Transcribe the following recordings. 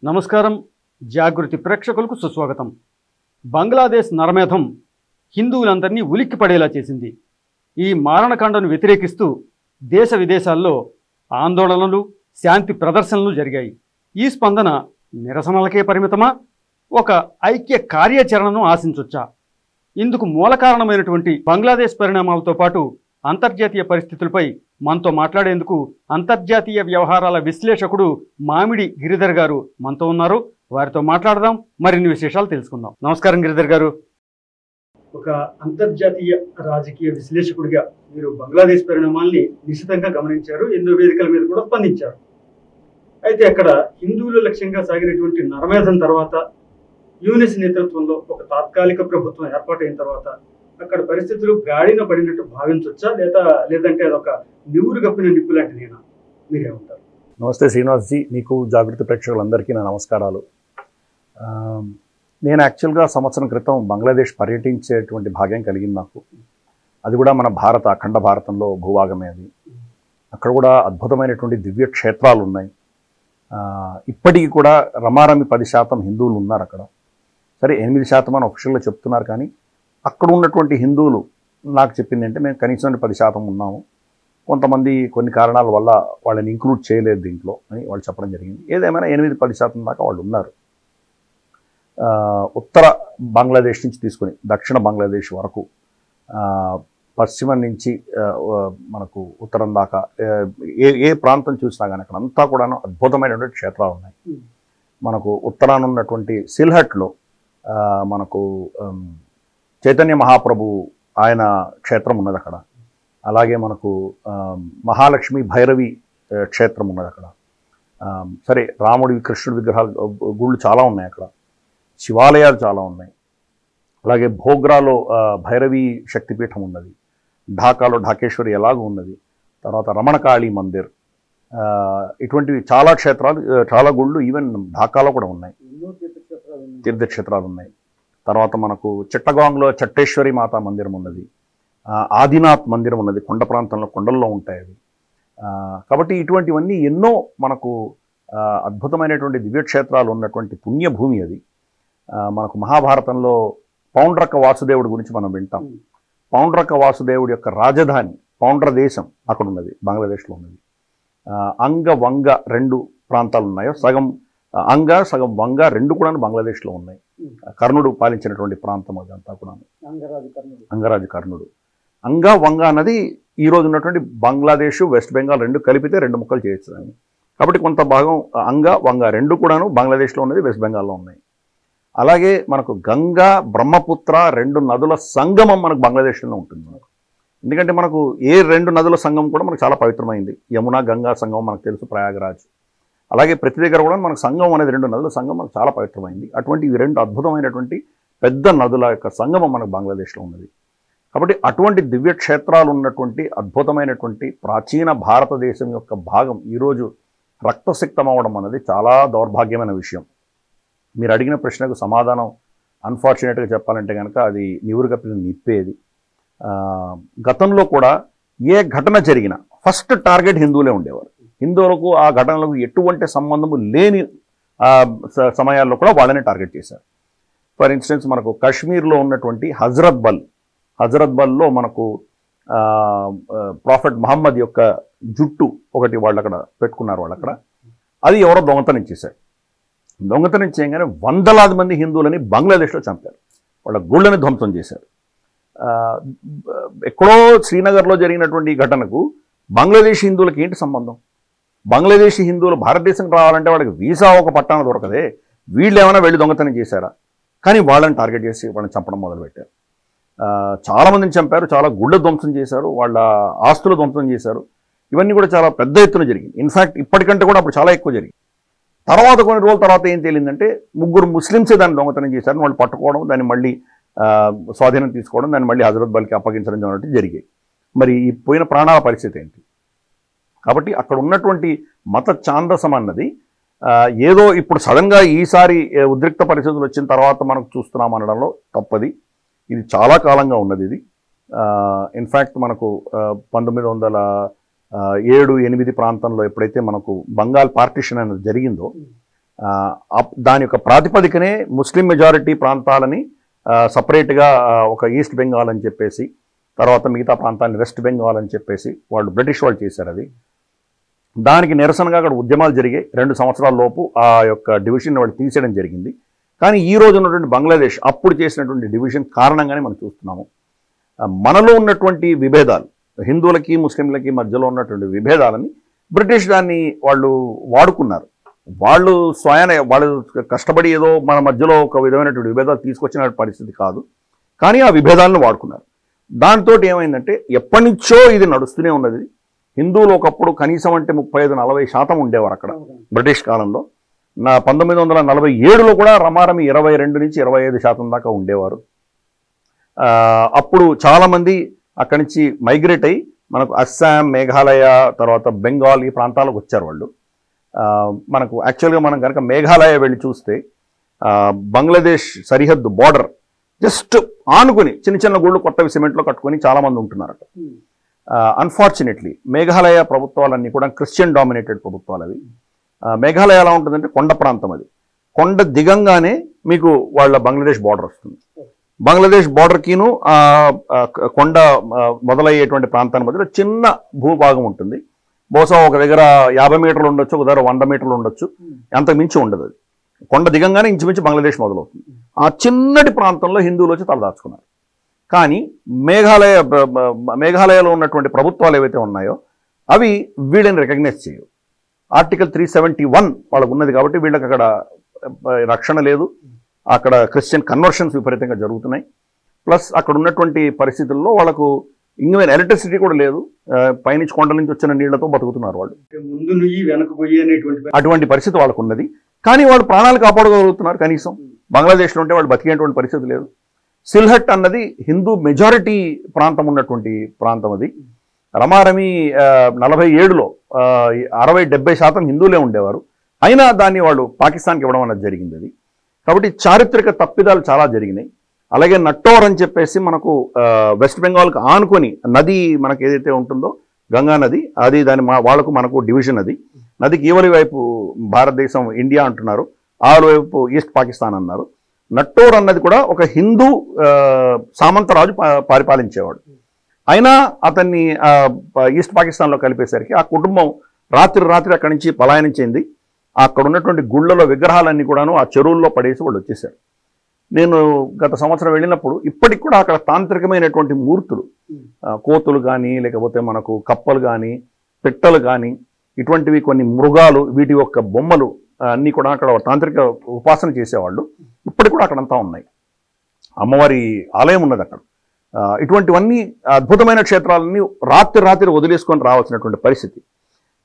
నమస్కారం. జాగృతి ప్రేక్షకులకు సుస్వాగతం. బంగ్లాదేశ్ నరమేధం హిందువులందరినీ ఉలిక్కి పడేలా చేసింది. ఈ మారణకాండను వ్యతిరేకిస్తూ దేశ విదేశాల్లో ఆందోళనలు, శాంతి ప్రదర్శనలు జరిగాయి. ఈ స్పందన నిరసనలకే పరిమితమా, ఒక ఐక్య కార్యాచరణను ఆశించొచ్చా? ఇందుకు మూల కారణమైనటువంటి బంగ్లాదేశ్ పరిణామాలతో పాటు అంతర్జాతీయ పరిస్థితులపై మనతో మాట్లాడేందుకు అంతర్జాతీయ వ్యవహారాల విశ్లేషకుడు మామిడి గిరిధర్ గారు మనతో ఉన్నారు. వారితో మాట్లాడదాం, మరిన్ని విశేషాలు తెలుసుకుందాం. నమస్కారం గిరిధర్ గారు. ఒక అంతర్జాతీయ రాజకీయ విశ్లేషకుడిగా మీరు బంగ్లాదేశ్ పరిణామాల్ని నిశితంగా గమనించారు, ఎన్నో వేదికల మీద కూడా స్పందించారు. అయితే అక్కడ హిందువుల లక్ష్యంగా సాగినటువంటి నరమేధం తర్వాత యూనిస్ నేతృత్వంలో ఒక తాత్కాలిక ప్రభుత్వం ఏర్పాటైన తర్వాత అక్కడ పరిస్థితులు గాడిన పడినట్టు భావించవచ్చా, లేదంటే అదొక నివురు గప్పిన నిప్పు లాంటిదేనా? మీరేమంటారు? నమస్తే శ్రీనివాస్జీ, మీకు జాగృతి ప్రేక్షకులందరికీ నా నమస్కారాలు. నేను యాక్చువల్గా సంవత్సరం క్రితం బంగ్లాదేశ్ పర్యటించేటువంటి భాగ్యం కలిగింది నాకు. అది కూడా మన అఖండ భారతంలో భూభాగమే. అది అక్కడ కూడా అద్భుతమైనటువంటి దివ్య క్షేత్రాలు ఉన్నాయి. ఇప్పటికీ కూడా రమారమి 10% హిందువులు ఉన్నారు అక్కడ. సరే 8% అని అఫీషియల్గా చెప్తున్నారు, కానీ అక్కడ ఉన్నటువంటి హిందువులు నాకు చెప్పింది అంటే మేము కనీసం 10% ఉన్నాము, కొంతమంది కొన్ని కారణాల వల్ల వాళ్ళని ఇంక్లూడ్ చేయలేదు దీంట్లో అని వాళ్ళు చెప్పడం జరిగింది. ఏదేమైనా 8-10% దాకా వాళ్ళు ఉన్నారు. ఉత్తర బంగ్లాదేశ్ నుంచి తీసుకొని దక్షిణ బంగ్లాదేశ్ వరకు, పశ్చిమం నుంచి మనకు ఉత్తరం దాకా ఏ ప్రాంతం చూసినా కానీ అక్కడ అంతా కూడా అద్భుతమైనటువంటి క్షేత్రాలు ఉన్నాయి. మనకు ఉత్తరాన ఉన్నటువంటి సిల్హట్లో మనకు చైతన్య మహాప్రభు ఆయన క్షేత్రం ఉన్నది అక్కడ. అలాగే మనకు మహాలక్ష్మి భైరవి క్షేత్రం ఉన్నది అక్కడ. సరే, రాముడి కృష్ణుడి విగ్రహాలు గుళ్ళు చాలా ఉన్నాయి అక్కడ, శివాలయాలు చాలా ఉన్నాయి. అలాగే భోగ్రాలో భైరవి శక్తిపీఠం ఉన్నది, ఢాకాలో ఢాకేశ్వరి ఎలాగూ ఉన్నది, తర్వాత రమణకాళి మందిర్, ఇటువంటివి చాలా క్షేత్రాలు, చాలా గుళ్ళు ఈవెన్ ఢాకాలో కూడా ఉన్నాయి, తీర్థక్షేత్రాలు ఉన్నాయి. తర్వాత మనకు చిట్టగాంగ్లో చట్టేశ్వరి మాతా మందిరం ఉన్నది, ఆదినాథ్ మందిరం ఉన్నది, కొండ ప్రాంతంలో కొండల్లో ఉంటాయి అవి. కాబట్టి ఇటువంటివన్నీ ఎన్నో మనకు అద్భుతమైనటువంటి దివ్యక్షేత్రాలు ఉన్నటువంటి పుణ్యభూమి అది. మనకు మహాభారతంలో పౌండ్రక వాసుదేవుడి గురించి మనం వింటాం. పౌండ్రక వాసుదేవుడి యొక్క రాజధాని పౌండ్ర దేశం అక్కడ ఉన్నది, బంగ్లాదేశ్లో ఉన్నది. అంగ వంగ 2 ప్రాంతాలు ఉన్నాయో, సగం అంగ సగం వంగ 2 కూడా బంగ్లాదేశ్లో ఉన్నాయి. కర్ణుడు పాలించినటువంటి ప్రాంతం అదంతా కూడా, అంగరాజు కర్ణుడు. అంగ వంగ అన్నది ఈరోజు ఉన్నటువంటి బంగ్లాదేశ్, వెస్ట్ బెంగాల్ 2 కలిపితే 2 ముక్కలు చేయొచ్చు దాన్ని. కాబట్టి కొంత భాగం అంగ వంగ 2 కూడాను బంగ్లాదేశ్లో ఉన్నది, వెస్ట్ బెంగాల్లో ఉన్నాయి. అలాగే మనకు గంగా బ్రహ్మపుత్ర 2 నదుల సంగమం మనకు బంగ్లాదేశ్లోనే ఉంటుంది మనకు. ఎందుకంటే మనకు ఏ 2 నదుల సంగమం కూడా మనకు చాలా పవిత్రమైంది. యమున గంగా సంగమం మనకు తెలుసు, ప్రయాగరాజ్. అలాగే ప్రతి దగ్గర కూడా మనకు సంగమం అనేది 2 నదుల సంగమం మనకు చాలా పవిత్రమైంది. అటువంటి ఇవి 2 అద్భుతమైనటువంటి పెద్ద నదుల యొక్క సంగమం మనకు బంగ్లాదేశ్లో ఉన్నది. కాబట్టి అటువంటి దివ్యక్షేత్రాలు ఉన్నటువంటి అద్భుతమైనటువంటి ప్రాచీన భారతదేశం యొక్క భాగం ఈరోజు రక్తసిక్తం అవ్వడం అనేది చాలా దౌర్భాగ్యమైన విషయం. మీరు అడిగిన ప్రశ్నకు సమాధానం అన్ఫార్చునేట్గా చెప్పాలంటే కనుక అది నివురు కప్పిన నిప్పేది. గతంలో కూడా ఏ ఘటన జరిగినా ఫస్ట్ టార్గెట్ హిందువులే ఉండేవారు. హిందువులకు ఆ ఘటనలకు ఎటువంటి సంబంధము లేని సమయాల్లో కూడా వాళ్ళనే టార్గెట్ చేశారు. ఫర్ ఇన్స్టెన్స్ మనకు కాశ్మీర్లో ఉన్నటువంటి హజరత్ బల్లో మనకు ప్రాఫెట్ మహమ్మద్ యొక్క జుట్టు ఒకటి వాళ్ళు అక్కడ పెట్టుకున్నారు. వాళ్ళు అక్కడ అది ఎవరో దొంగతనం చేశారు. దొంగతనం చేయగానే వందలాది మంది హిందువులని బంగ్లాదేశ్లో చంపారు, వాళ్ళ గుళ్ళని ధ్వంసం చేశారు. ఎక్కడో శ్రీనగర్లో జరిగినటువంటి ఈ ఘటనకు బంగ్లాదేశ్ హిందువులకి ఏంటి సంబంధం? బంగ్లాదేశీ హిందువులు భారతదేశంకి రావాలంటే వాళ్ళకి వీసా ఒక పట్టాన దొరకదే, వీళ్ళు ఏమైనా వెళ్ళి దొంగతనం చేశారా? కానీ వాళ్ళని టార్గెట్ చేసి వాళ్ళని చంపడం మొదలుపెట్టారు. చాలామందిని చంపారు, చాలా గుళ్ళ ధ్వంసం చేశారు, వాళ్ళ ఆస్తులు ధ్వంసం చేశారు. ఇవన్నీ కూడా చాలా పెద్ద ఎత్తున జరిగింది. ఇన్ఫ్యాక్ట్ ఇప్పటికంటే కూడా అప్పుడు చాలా ఎక్కువ జరిగింది. తర్వాత కొన్ని రోజుల తర్వాత ఏం తేలిందంటే 3 ముస్లిమ్సే దాన్ని దొంగతనం చేశారు. వాళ్ళు పట్టుకోవడం, దాన్ని మళ్ళీ స్వాధీనం తీసుకోవడం, దాన్ని మళ్ళీ హజరత్ బల్కి అప్పగించడం అనేవి జరిగాయి. మరి ఈ పోయిన ప్రాణాల పరిస్థితి ఏంటి? కాబట్టి అక్కడ ఉన్నటువంటి మత ఛాందసం అన్నది ఏదో ఇప్పుడు సడన్గా ఈసారి ఉద్రిక్త పరిస్థితులు వచ్చిన తర్వాత మనకు చూస్తున్నాం అనడంలో తప్పది. ఇది చాలా కాలంగా ఉన్నది. ఇది ఇన్ఫ్యాక్ట్ మనకు 1907-8 ప్రాంతంలో ఎప్పుడైతే మనకు బంగాల్ పార్టిషన్ అనేది జరిగిందో దాని యొక్క ప్రాతిపదికనే ముస్లిం మెజారిటీ ప్రాంతాలని సపరేట్గా ఒక ఈస్ట్ బెంగాల్ అని చెప్పేసి, తర్వాత మిగతా ప్రాంతాన్ని వెస్ట్ బెంగాల్ అని చెప్పేసి బ్రిటిష్ వాళ్ళు చేశారు. అది దానికి నిరసనగా అక్కడ ఉద్యమాలు జరిగాయి. 2 సంవత్సరాల లోపు ఆ యొక్క డివిజన్ వాళ్ళు తీసేయడం జరిగింది. కానీ ఈ రోజు ఉన్నటువంటి బంగ్లాదేశ్ అప్పుడు చేసినటువంటి డివిజన్ కారణంగానే మనం చూస్తున్నాము. మనలో ఉన్నటువంటి విభేదాలు, హిందువులకి ముస్లింలకి మధ్యలో ఉన్నటువంటి విభేదాలని బ్రిటిష్ దాన్ని వాళ్ళు వాడుకున్నారు. వాళ్ళు వాళ్ళు కష్టపడి ఏదో మన మధ్యలో ఒక విధమైనటువంటి విభేదాలు తీసుకొచ్చిన పరిస్థితి కాదు, కానీ ఆ విభేదాలను వాడుకున్నారు. దాంతో ఏమైందంటే ఎప్పటి నుంచో ఇది నడుస్తూనే ఉన్నది. హిందువులు ఒకప్పుడు కనీసం అంటే 35-40% ఉండేవారు అక్కడ బ్రిటిష్ కాలంలో. 1947లో కూడా రమారమి 22 నుంచి 25% దాకా ఉండేవారు. అప్పుడు చాలామంది అక్కడి నుంచి మైగ్రేట్ అయ్యి మనకు అస్సాం, మేఘాలయ, తర్వాత బెంగాల్ ఈ ప్రాంతాలకు వచ్చారు వాళ్ళు. మనకు యాక్చువల్గా మనం కనుక మేఘాలయ వెళ్ళి చూస్తే బంగ్లాదేశ్ సరిహద్దు బార్డర్ జస్ట్ ఆనుకొని చిన్న చిన్న గుళ్ళు కొత్తవి సిమెంట్లో కట్టుకొని చాలామంది ఉంటున్నారు అక్కడ. అన్ఫార్చునేట్లీ మేఘాలయ ప్రభుత్వాలన్నీ కూడా క్రిస్టియన్ డామినేటెడ్ ప్రభుత్వాలు అవి. మేఘాలయ ఎలా ఉంటుందంటే కొండ ప్రాంతం, అది కొండ దిగంగానే మీకు వాళ్ళ బంగ్లాదేశ్ బార్డర్ వస్తుంది. బంగ్లాదేశ్ బార్డర్కిను కొండ మొదలయ్యేటువంటి ప్రాంతాన్ని మధ్యలో చిన్న భూభాగం ఉంటుంది. బహుశా ఒక దగ్గర 50 మీటర్లు ఉండొచ్చు, ఒక దగ్గర 100 మీటర్లు ఉండొచ్చు, అంత మించి ఉండదు. అది కొండ దిగంగానే ఇంచుమించు బంగ్లాదేశ్ మొదలవుతుంది. ఆ చిన్నటి ప్రాంతంలో హిందువులు వచ్చి తలదాచుకున్నారు. కానీ మేఘాలయలో ఉన్నటువంటి ప్రభుత్వాలు ఏవైతే ఉన్నాయో అవి వీళ్ళని రికగ్నైజ్ చేయవు. ఆర్టికల్ 371 వాళ్ళకు ఉన్నది కాబట్టి వీళ్ళకి అక్కడ రక్షణ లేదు. అక్కడ క్రిస్టియన్ కన్వర్షన్స్ విపరీతంగా జరుగుతున్నాయి. ప్లస్ అక్కడ ఉన్నటువంటి పరిస్థితుల్లో వాళ్ళకు ఇంకమైన ఎలక్ట్రిసిటీ కూడా లేదు. పైనుంచి కొండల నుంచి వచ్చిన నీళ్లతో బతుకుతున్నారు వాళ్ళు. ముందు నుయ్యి వెనక గొయ్యి అనేటువంటి అటువంటి పరిస్థితి వాళ్ళకు ఉన్నది. కానీ వాళ్ళు ప్రాణాలు కాపాడగలుగుతున్నారు. కనీసం బంగ్లాదేశ్లో ఉంటే వాళ్ళు బతికేటువంటి పరిస్థితి లేదు. సిల్హట్ అన్నది హిందూ మెజారిటీ ప్రాంతం ఉన్నటువంటి ప్రాంతం. అది రమారమి 47లో 60-70% హిందువులే ఉండేవారు. అయినా దాన్ని వాళ్ళు పాకిస్తాన్కి ఇవ్వడం అన్నది జరిగింది. అది కాబట్టి చారిత్రక తప్పిదాలు చాలా జరిగినాయి. అలాగే నట్టోర్ అని చెప్పేసి మనకు వెస్ట్ బెంగాల్కి ఆనుకొని నది మనకు ఏదైతే ఉంటుందో గంగా నది, అది దాని వాళ్ళకు మనకు డివిజన్. అది నదికి ఈవలి వైపు భారతదేశం ఇండియా అంటున్నారు, ఆరు వైపు ఈస్ట్ పాకిస్తాన్ అన్నారు. నట్టోర్ అన్నది కూడా ఒక హిందూ సామంతరాజు పరిపాలించేవాడు. అయినా అతన్ని ఈస్ట్ పాకిస్తాన్లో కలిపేసరికి ఆ కుటుంబం రాత్రి అక్కడి నుంచి పలాయనం చెంది అక్కడ ఉన్నటువంటి గుళ్ళలో విగ్రహాలన్నీ కూడాను ఆ చెరువుల్లో పడేసి వాళ్ళు వచ్చేసారు. నేను గత సంవత్సరం వెళ్ళినప్పుడు ఇప్పటికి కూడా అక్కడ తాంత్రికమైనటువంటి మూర్తులు, కోతులు కానీ లేకపోతే మనకు కప్పలు కానీ పిట్టలు కానీ ఇటువంటివి కొన్ని మృగాలు, వీటి యొక్క బొమ్మలు అన్నీ కూడా అక్కడ తాంత్రిక ఉపాసన చేసేవాళ్ళు ఇప్పటికి కూడా అక్కడంతా ఉన్నాయి. అమ్మవారి ఆలయం ఉన్నది అక్కడ. ఇటువంటివన్నీ అద్భుతమైన క్షేత్రాలన్నీ రాత్రి వదిలేసుకొని రావాల్సినటువంటి పరిస్థితి.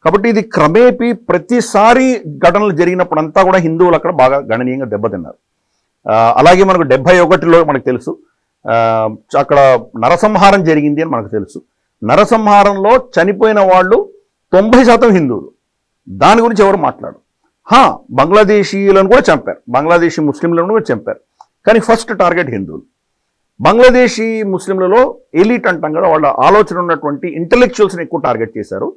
కాబట్టి ఇది క్రమేపీ ప్రతిసారి ఘటనలు జరిగినప్పుడంతా కూడా హిందువులు అక్కడ బాగా గణనీయంగా దెబ్బతిన్నారు. అలాగే మనకు 71లో మనకు తెలుసు అక్కడ నరసంహారం జరిగింది అని మనకు తెలుసు. నరసంహారంలో చనిపోయిన వాళ్ళు 90% హిందువులు. దాని గురించి ఎవరు మాట్లాడు. బంగ్లాదేశీయులను కూడా చంపారు, బంగ్లాదేశీ ముస్లింలను కూడా చంపారు. కానీ ఫస్ట్ టార్గెట్ హిందువులు. బంగ్లాదేశీ ముస్లింలలో ఎలీట్ అంటాం కదా, వాళ్ళ ఆలోచన ఉన్నటువంటి ఇంటలెక్చువల్స్ని ఎక్కువ టార్గెట్ చేశారు.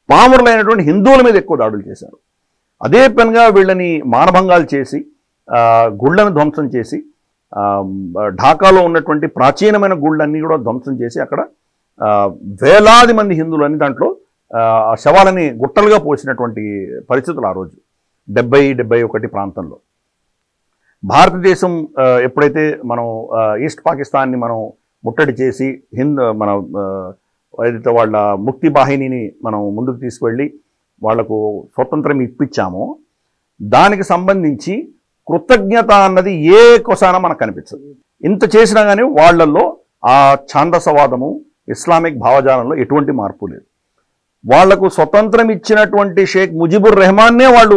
పామరులైనటువంటి హిందువుల మీద ఎక్కువ దాడులు చేశారు. అదే పనిగా వీళ్ళని మానభంగాలు చేసి గుళ్ళను ధ్వంసం చేసి ఢాకాలో ఉన్నటువంటి ప్రాచీనమైన గుళ్ళన్నీ కూడా ధ్వంసం చేసి అక్కడ వేలాది మంది హిందువులని దాంట్లో శవాలని గుట్టలుగా పోసినటువంటి పరిస్థితులు ఆ రోజు 70-71 ప్రాంతంలో. భారతదేశం ఎప్పుడైతే మనం ఈస్ట్ పాకిస్తాన్ని మనం ముట్టడి చేసి మన ఏదైతే వాళ్ళ ముక్తి బాహినిని మనం ముందుకు తీసుకువెళ్ళి వాళ్లకు స్వతంత్రం ఇప్పించామో దానికి సంబంధించి కృతజ్ఞత అన్నది ఏ కొసాన మనకు కనిపించదు. ఇంత చేసినా కానీ వాళ్లలో ఆ ఛాందసవాదము ఇస్లామిక్ భావజాలంలో ఎటువంటి మార్పు లేదు. వాళ్లకు స్వతంత్రం ఇచ్చినటువంటి షేక్ ముజిబుర్ రెహమాన్నే వాళ్ళు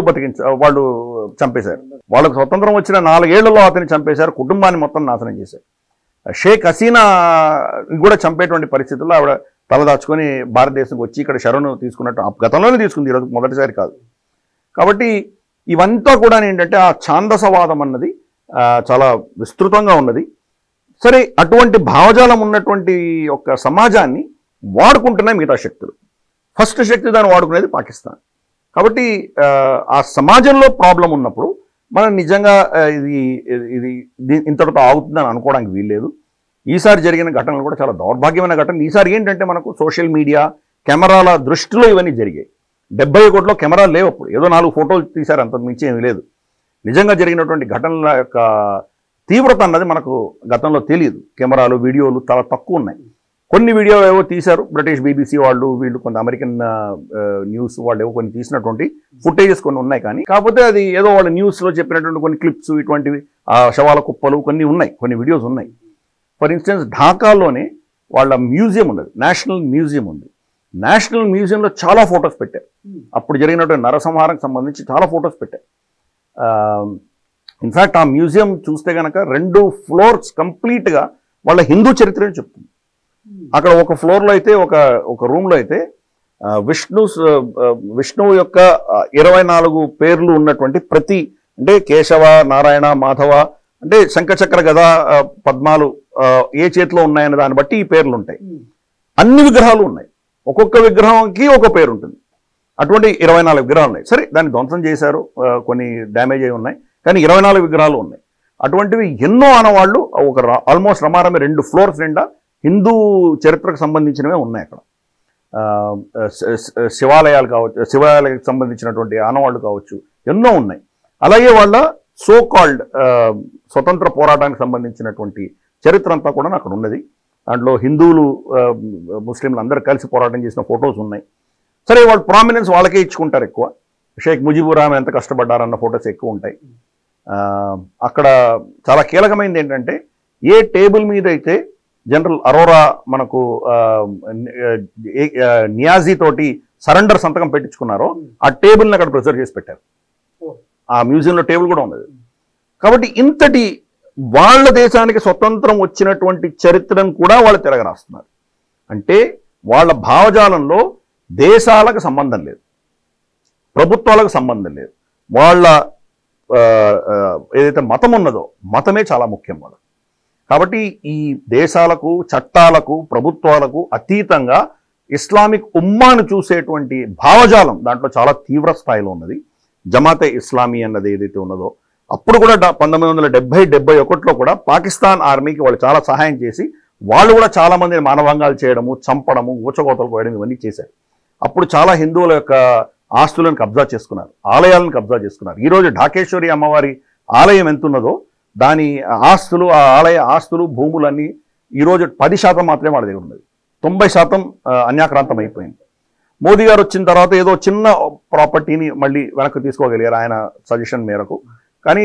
చంపేశారు. వాళ్ళకు స్వతంత్రం వచ్చిన 4 ఏళ్లలో అతన్ని చంపేశారు, కుటుంబాన్ని మొత్తం నాశనం చేశారు. షేక్ హసీనా కూడా చంపేటువంటి పరిస్థితుల్లో ఆవిడ తలదాచుకొని భారతదేశంకి వచ్చి ఇక్కడ శరణు తీసుకున్నట్టు గతంలోనే తీసుకుంది, ఈరోజు మొదటిసారి కాదు. కాబట్టి ఇవంతా కూడా ఏంటంటే ఆ ఛాందసవాదం అన్నది చాలా విస్తృతంగా ఉన్నది. సరే, అటువంటి భావజాలం ఉన్నటువంటి ఒక సమాజాన్ని వాడుకుంటున్నాయి మిగతా శక్తులు. ఫస్ట్ శక్తి దాన్ని వాడుకునేది పాకిస్తాన్. కాబట్టి ఆ సమాజంలో ప్రాబ్లం ఉన్నప్పుడు మనం నిజంగా ఇది ఇది ఇంతటితో ఆగుతుందని అనుకోవడానికి వీల్లేదు. ఈసారి జరిగిన ఘటనలు కూడా చాలా దౌర్భాగ్యమైన ఘటనలు. ఈసారి ఏంటంటే మనకు సోషల్ మీడియా కెమెరాల దృష్టిలో ఇవన్నీ జరిగాయి. 70 కోట్ల కెమెరాలు లేవు అప్పుడు, ఏదో 4 ఫోటోలు తీశారు, అంతకు మించి ఏమీ లేదు. నిజంగా జరిగినటువంటి ఘటనల యొక్క తీవ్రత అన్నది మనకు గతంలో తెలియదు. కెమెరాలు వీడియోలు చాలా తక్కువ ఉన్నాయి. కొన్ని వీడియోలు ఏవో తీశారు, బ్రిటిష్ BBC వాళ్ళు, వీళ్ళు కొంత అమెరికన్ న్యూస్ వాళ్ళు ఏవో కొన్ని తీసినటువంటి ఫుటేజెస్ కొన్ని ఉన్నాయి. కానీ కాకపోతే అది ఏదో వాళ్ళ న్యూస్లో చెప్పినటువంటి కొన్ని క్లిప్స్ ఇటువంటివి, శవాల కుప్పలు కొన్ని ఉన్నాయి, కొన్ని వీడియోస్ ఉన్నాయి. ఫర్ ఇన్స్టెన్స్ ఢాకాలోనే వాళ్ళ మ్యూజియం ఉన్నది, నేషనల్ మ్యూజియం ఉంది. నేషనల్ మ్యూజియంలో చాలా ఫొటోస్ పెట్టారు. అప్పుడు జరిగినటువంటి నరసంహారం సంబంధించి చాలా ఫొటోస్ పెట్టారు. ఇన్ఫ్యాక్ట్ ఆ మ్యూజియం చూస్తే కనుక 2 ఫ్లోర్స్ కంప్లీట్గా వాళ్ళ హిందూ చరిత్రని చెప్తుంది. అక్కడ ఒక ఫ్లోర్లో అయితే ఒక రూమ్లో అయితే విష్ణువు యొక్క 24 పేర్లు ఉన్నటువంటి ప్రతి, అంటే కేశవ, నారాయణ, మాధవ, అంటే శంఖచక్ర, గద, పద్మాలు ఏ చేతిలో ఉన్నాయనే దాన్ని బట్టి ఈ పేర్లు ఉంటాయి. అన్ని విగ్రహాలు ఉన్నాయి, ఒక్కొక్క విగ్రహంకి ఒక పేరు ఉంటుంది. అటువంటి 24 విగ్రహాలు ఉన్నాయి. సరే, దాన్ని ధ్వంసం చేశారు, కొన్ని డ్యామేజ్ అయి ఉన్నాయి, కానీ 24 విగ్రహాలు ఉన్నాయి. అటువంటివి ఎన్నో ఆనవాళ్ళు ఆల్మోస్ట్ రమారమి 2 ఫ్లోర్స్ నిండా హిందూ చరిత్రకు సంబంధించినవే ఉన్నాయి. అక్కడ శివాలయాలు కావచ్చు, శివాలయాలకు సంబంధించినటువంటి ఆనవాళ్ళు కావచ్చు, ఎన్నో ఉన్నాయి. అలాగే వాళ్ళ సో కాల్డ్ స్వతంత్ర పోరాటానికి సంబంధించినటువంటి చరిత్ర అంతా కూడా అక్కడ ఉన్నది. దాంట్లో హిందువులు, ముస్లింలు అందరూ కలిసి పోరాటం చేసిన ఫొటోస్ ఉన్నాయి. సరే, వాళ్ళు ప్రామినెన్స్ వాళ్ళకే ఇచ్చుకుంటారు ఎక్కువ. షేక్ ముజిబుర్ రహమాన్ ఎంత కష్టపడ్డారన్న ఫొటోస్ ఎక్కువ ఉంటాయి. అక్కడ చాలా కీలకమైనది ఏంటంటే, ఏ టేబుల్ మీద అయితే జనరల్ అరోరా మనకు నియాజీ తోటి సరెండర్ సంతకం పెట్టించుకున్నారో ఆ టేబుల్ని అక్కడ ప్రిజర్వ్ చేసి పెట్టారు. ఆ మ్యూజియంలో టేబుల్ కూడా ఉన్నది. కాబట్టి ఇంతటి వాళ్ళ దేశానికి స్వతంత్రం వచ్చినటువంటి చరిత్రను కూడా వాళ్ళు తిరగరాస్తున్నారు. అంటే వాళ్ళ భావజాలంలో దేశాలకు సంబంధం లేదు, ప్రభుత్వాలకు సంబంధం లేదు. వాళ్ళ ఏదైతే మతం ఉన్నదో మతమే చాలా ముఖ్యం వాళ్ళకి. కాబట్టి ఈ దేశాలకు, చట్టాలకు, ప్రభుత్వాలకు అతీతంగా ఇస్లామిక్ ఉమ్మాను చూసేటువంటి భావజాలం దాంట్లో చాలా తీవ్ర స్థాయిలో ఉన్నది. జమాతే ఇస్లామీ అన్నది ఏదైతే ఉన్నదో, అప్పుడు కూడా 1970-71లో కూడా పాకిస్తాన్ ఆర్మీకి వాళ్ళు చాలా సహాయం చేసి, వాళ్ళు కూడా చాలా మందిని మానభంగాలు చేయడము, చంపడము, ఊచకోతలు కోయడం ఇవన్నీ చేశారు. అప్పుడు చాలా హిందువుల యొక్క ఆస్తులను కబ్జా చేసుకున్నారు, ఆలయాలను కబ్జా చేసుకున్నారు. ఈరోజు ఢాకేశ్వరి అమ్మవారి ఆలయం ఎంతున్నదో దాని ఆస్తులు, ఆ ఆలయ ఆస్తులు, భూములన్నీ ఈరోజు 10% మాత్రమే వాళ్ళ దగ్గర ఉన్నది. 90% అన్యాక్రాంతం అయిపోయింది. మోదీ గారు వచ్చిన తర్వాత ఏదో చిన్న ప్రాపర్టీని మళ్ళీ వెనక్కి తీసుకోగలిగారు ఆయన సజెషన్ మేరకు. కానీ